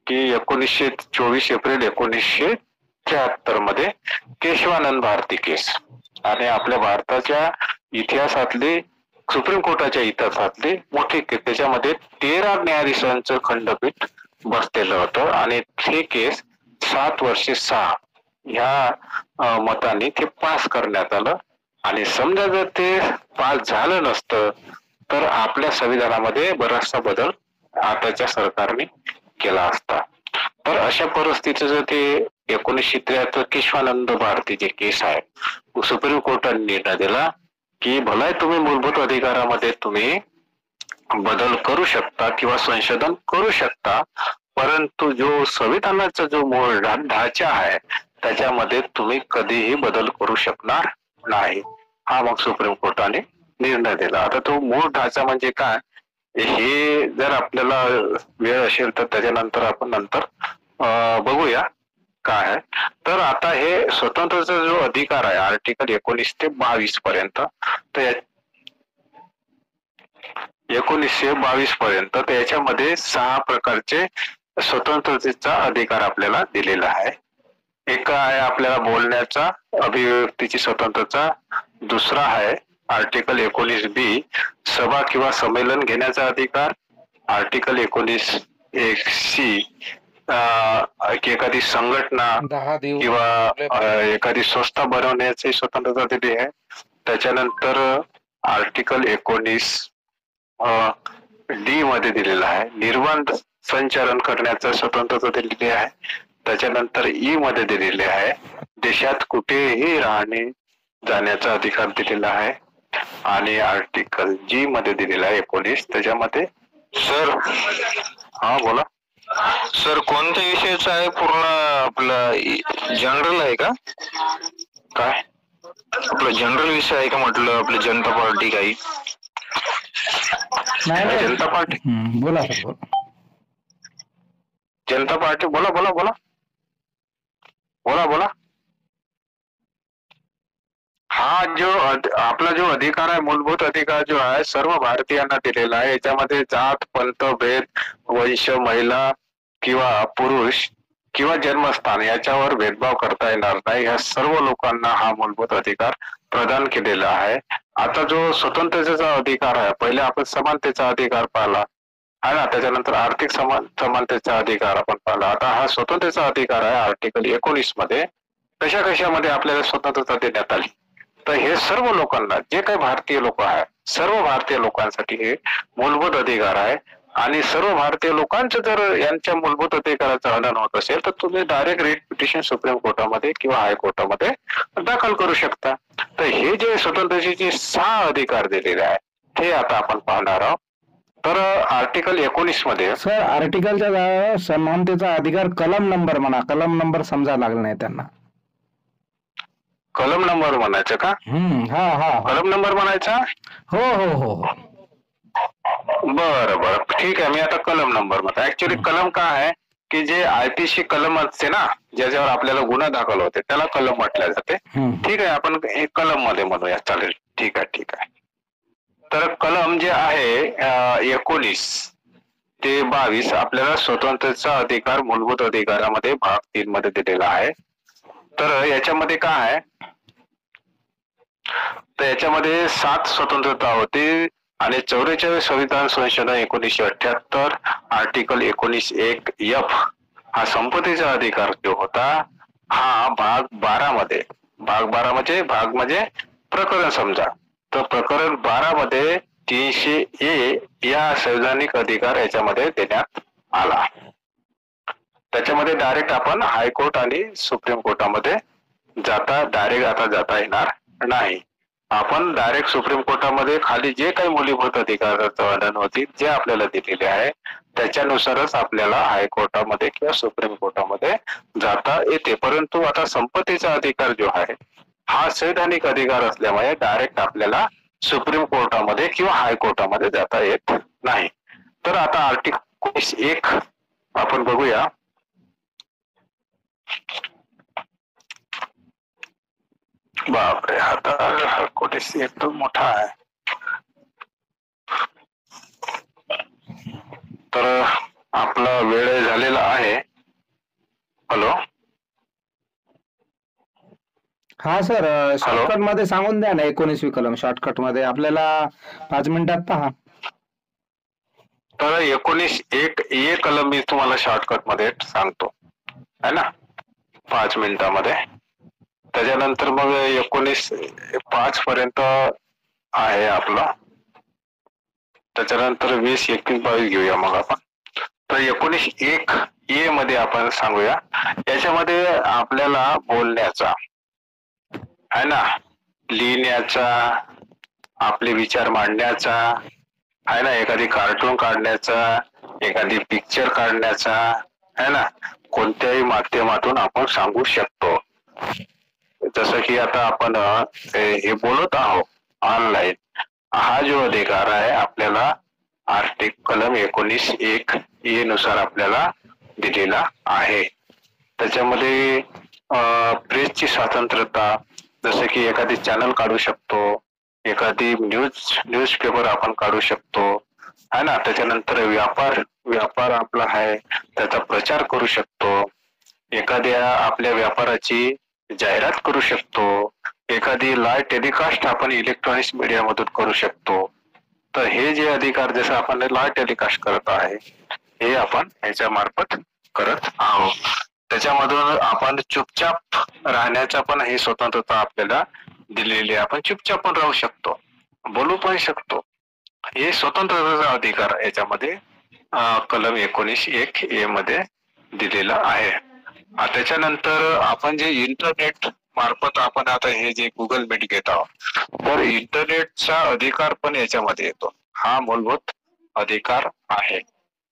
की 24 एप्रिल 1973 मध्ये केशवानंद भारती केस. आणि आपल्या भारताच्या इतिहासातली, सुप्रीम कोर्टाच्या इतिहासातली मोठी केस. त्याच्यामध्ये 13 न्यायाधीशांचं खंडपीठ बसलेलं होतं आणि हे केस 7 वर्षे 6 ह्या मताने ते पास करण्यात आलं. आणि समजा जर ते पास झालं नसतं तर आपल्या संविधानामध्ये बराचसा बदल आताच्या सरकारने केला असता. तर अशा परिस्थितीचं ते 1973 केशवानंद भारती जे केस आहे सुप्रीम कोर्टाने निर्णय दिला की भले तुम्ही मूलभूत अधिकारामध्ये तुम्ही बदल करू शकता किंवा संशोधन करू शकता, परंतु जो संविधानाचा जो मूळ ढाचा आहे त्याच्यामध्ये तुम्ही कधीही बदल करू शकणार नाही. हा मग सुप्रीम कोर्टाने निर्णय दिला. आता तो मूळ ढाचा म्हणजे काय हे जर आपल्याला वेळ असेल तर त्याच्यानंतर आपण नंतर बघूया काय आहे. तर आता हे स्वतंत्रचा जो अधिकार आहे आर्टिकल 19 ते 22 पर्यंत, तर 1922 पर्यंत त्याच्यामध्ये 6 प्रकारचे स्वतंत्रतेचा अधिकार आपल्याला दिलेला आहे. एक आहे आपल्याला बोलण्याचा, अभिव्यक्तीची स्वतंत्रता. दुसरा आहे आर्टिकल 19B सभा किंवा संमेलन घेण्याचा अधिकार. आर्टिकल 19C एखादी संघटना किंवा एखादी संस्था बनवण्याची स्वतंत्रता दिली आहे. त्याच्यानंतर आर्टिकल 19D मध्ये दिलेला आहे निर्वाण संचालन करण्याचा स्वतंत्रता दिलेली आहे. त्याच्यानंतर E मध्ये दिलेले आहे देशात कुठेही राहणे जाण्याचा अधिकार दिलेला आहे. आणि आर्टिकल G मध्ये दिलेला आहे 19 त्याच्यामध्ये. सर हा बोला सर, कोणत्या विषयाचं आहे? पूर्ण आपलं जनरल आहे का? काय आपलं जनरल विषय आहे का म्हटलं? आपली जनता पार्टी काही जनता पार्टी बोला सर बोला. जनता पार्टी, बोला बोला बोला बोला बोला. हा जो आपला जो अधिकार आहे, मूलभूत अधिकार जो आहे, सर्व भारतीयांना दिलेला आहे. याच्यामध्ये जात पंथ भेद, वंश, महिला किंवा पुरुष किंवा जन्मस्थान याच्यावर भेदभाव करता येणार नाही. ह्या सर्व लोकांना हा मूलभूत अधिकार प्रदान केलेला आहे. आता जो स्वतंत्रतेचा अधिकार आहे, पहिले आपण समानतेचा अधिकार पाहिला आहे ना, त्याच्यानंतर आर्थिक समानतेचा अधिकार आपण पाहिला. आता हा स्वतंत्रतेचा अधिकार आहे आर्टिकल 19 मध्ये. कशा कशामध्ये आपल्याला स्वतंत्रता देण्यात आली, तर हे सर्व लोकांना, जे काही भारतीय लोक आहेत, सर्व भारतीय लोकांसाठी हे मूलभूत अधिकार आहे. आणि सर्व भारतीय लोकांचं जर यांच्या मूलभूत अधिकाराचं हनन होत असेल तर तुम्ही डायरेक्ट रिट पिटिशन सुप्रीम कोर्टामध्ये किंवा हायकोर्टामध्ये दाखल करू शकता. तर हे जे स्वतंत्रतेचे 6 अधिकार दिलेले आहेत हे आता आपण पाहणार आहोत. तर आर्टिकल 19 मध्ये सर, आर्टिकलच्या समानतेचा अधिकार कलम नंबर म्हणा, कलम नंबर समजा लागला नाही त्यांना. कलम नंबर म्हणायचं का? हा हा, कलम नंबर म्हणायचा. हो हो हो हो. बरं बरं, ठीक आहे. मी आता कलम नंबर म्हणतो. ऍक्च्युली कलम काय आहे की जे आयपीसी कलम असते ना, ज्याच्यावर आपल्याला गुन्हा दाखल होते, त्याला कलम म्हटल्या जाते. ठीक आहे, आपण कलम मध्ये म्हणूया, चालेल. ठीक आहे ठीक आहे. तर कलम जे आहे 19 ते 22 आपल्याला स्वतंत्रतेचा अधिकार मूलभूत अधिकारामध्ये भाग 3 मध्ये दिलेला आहे. तर याच्यामध्ये काय आहे, तर याच्यामध्ये 7 स्वतंत्रता होती आणि 44 संविधान संशोधन 1978 आर्टिकल 19(1)(f) हा संपत्तीचा अधिकार जो होता, हा भाग 12 मध्ये, भाग 12 म्हणजे प्रकरण समजा, तर प्रकरण 12 मध्ये 300A या संवैधानिक अधिकार याच्यामध्ये देण्यात आला. त्याच्यामध्ये डायरेक्ट आपण हायकोर्ट आणि सुप्रीम कोर्टामध्ये डायरेक्ट आता जाता येणार नाही. आपण डायरेक्ट सुप्रीम कोर्टामध्ये खाली जे काही मूलभूत अधिकाराचं वर्णन होती, जे आपल्याला दिलेले आहे, त्याच्यानुसारच आपल्याला हायकोर्टामध्ये किंवा सुप्रीम कोर्टामध्ये जाता येते. परंतु आता संपत्तीचा अधिकार जो आहे हा संवैधानिक अधिकार असल्यामुळे डायरेक्ट आपल्याला सुप्रीम कोर्टामध्ये किंवा हायकोर्टामध्ये जाता येत नाही. तर आता आर्टिकल 19(1) आपण बघूया. बापरे, आता 19(1) तो मोठा आहे. तर आपला वेळ झालेला आहे. हॅलो हा सर, शॉर्टकट मध्ये सांगून द्या ना 19वी कलम शॉर्टकट मध्ये, आपल्याला 5 मिनिटात पहा. तर 19(1)(a) कलम मी तुम्हाला शॉर्टकट मध्ये सांगतो है ना, 5 मिनिटामध्ये. त्याच्यानंतर मग 19(5) पर्यंत आहे आपला. त्याच्यानंतर 20, 21, 22 घेऊया मग आपण. तर 19(1)(a) मध्ये आपण सांगूया. याच्यामध्ये आपल्याला बोलण्याचा है ना, लिहिण्याचा, आपले विचार मांडण्याचा है ना, एखादी कार्टून काढण्याचा, एखादी पिक्चर काढण्याचा है ना, कोणत्याही माध्यमातून आपण सांगू शकतो. जसं की आता आपण हे बोलत आहोत ऑनलाईन, हा जो अधिकार आहे आपल्याला आर्टिकल कलम 19(1)(a) नुसार आपल्याला दिलेला आहे. त्याच्यामध्ये प्रेसची स्वतंत्रता, जसं की एखादी चॅनल काढू शकतो, एखादी न्यूजपेपर आपण काढू शकतो है ना. त्याच्यानंतर व्यापार आपला आहे त्याचा प्रचार करू शकतो, एखाद्या आपल्या व्यापाराची जाहिरात करू शकतो, एखादी लाईव्ह टेलिकास्ट आपण इलेक्ट्रॉनिक्स मीडिया मधून करू शकतो. तर हे जे अधिकार, जसं आपण लाईव्ह टेलिकास्ट करत आहे, हे आपण ह्याच्या मार्फत करत आहोत. त्याच्यामधून आपण चुपचाप राहण्याचा पण ही स्वतंत्रता आपल्याला दिलेली आहे. आपण चुपचाप पण राहू शकतो, बोलू पण शकतो. हे स्वतंत्रतेचा अधिकार याच्यामध्ये कलम 19(1)(a) मध्ये दिलेला आहे. त्याच्यानंतर आपण जे इंटरनेट मार्फत आपण आता हे जे गुगल मीट घेत आहोत, तर इंटरनेटचा अधिकार पण याच्यामध्ये येतो. हा मूलभूत अधिकार आहे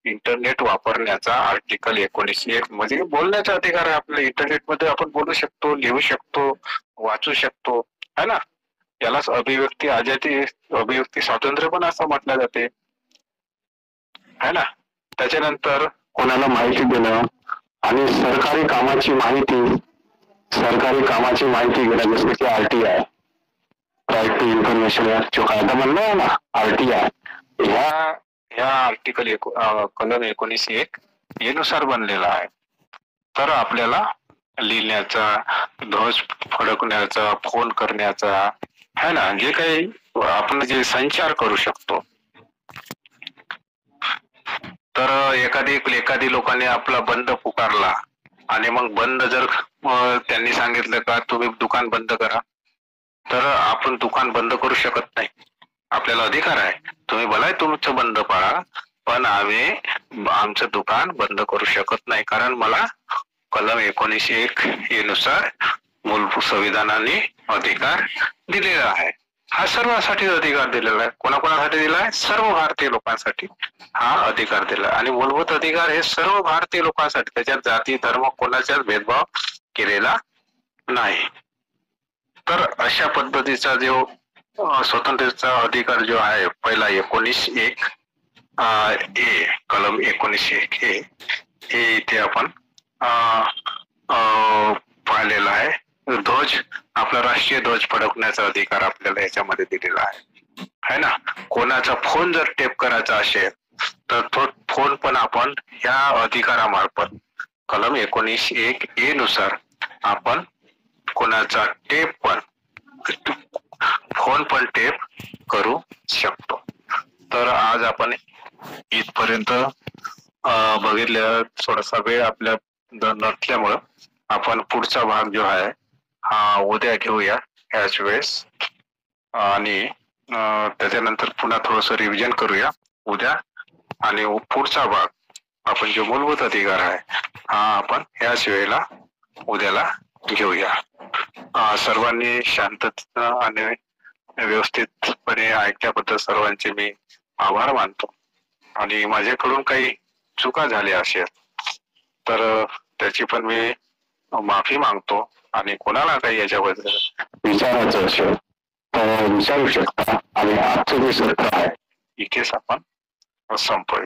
इंटरनेट वापरण्याचा. आर्टिकल 19(1) म्हणजे बोलण्याचा अधिकार आहे आपल्या. इंटरनेटमध्ये आपण बोलू शकतो, लिहू शकतो, वाचू शकतो है ना. यालाच अभिव्यक्ती आजादी, अभिव्यक्ती स्वातंत्र्य पण असं म्हटलं जाते है ना. त्याच्यानंतर कोणाला माहिती देणं आणि सरकारी कामाची माहिती घेणं, जसं की RTI, राईट टू इन्फॉर्मेशन, जो कायदा म्हणला आहे ना RTI, ह्या आर्टिकल कलम 19(1) नुसार बनलेला आहे. तर आपल्याला लिहिण्याचा, ध्वज फडकण्याचा, फोन करण्याचा है ना, जे काही आपण जे संचार करू शकतो. तर एखादी लोकांनी आपला बंद पुकारला आणि मग बंद जर त्यांनी सांगितलं का तुम्ही दुकान बंद करा, तर आपण दुकान बंद करू शकत नाही. आपल्याला अधिकार आहे, तुम्ही भलाय तुमचं बंद पाळा, पण आम्ही आमचं दुकान बंद करू शकत नाही, कारण मला कलम 19(1) नुसार मूलभूत संविधानाने अधिकार दिलेला आहे. हा सर्वांसाठी अधिकार दिलेला आहे. कोणाकोणासाठी दिला आहे? सर्व भारतीय लोकांसाठी हा अधिकार दिला. आणि मूलभूत अधिकार हे सर्व भारतीय लोकांसाठी, त्याच्यात जाती धर्म कोणाचाच भेदभाव केलेला नाही. तर अशा पद्धतीचा जो स्वतंत्रतेचा अधिकार जो आहे, पहिला 19(1) कलम 19(1) हे इथे आपण पाहिलेला आहे. ध्वज, आपला राष्ट्रीय ध्वज फडकण्याचा अधिकार आपल्याला याच्यामध्ये दिलेला आहे ना. कोणाचा फोन जर टेप करायचा असेल तर तो फोन पण आपण ह्या अधिकारामार्फत कलम 19(1) नुसार आपण कोणाचा फोन पण टेप करू शकतो. तर आज आपण इथपर्यंत बघितलं. थोडासा वेळ आपल्या नसल्यामुळं आपण पुढचा भाग जो आहे हा उद्या घेऊया ह्याच वेळेस, आणि त्याच्यानंतर पुन्हा थोडस रिव्हिजन करूया उद्या, आणि पुढचा भाग आपण जो मूलभूत अधिकार आहे हा आपण ह्याच वेळेला उद्याला घेऊया. सर्वांनी शांतता आणि व्यवस्थितपणे ऐकल्याबद्दल सर्वांचे मी आभार मानतो. आणि माझ्याकडून काही चुका झाल्या असेल तर त्याची पण मी माफी मागतो. आणि कोणाला काही याच्याबद्दल विचारायचं असेल तर विचारू शकता. आणि आजचं जे सत्र आहे इथेच आपण संपवूया.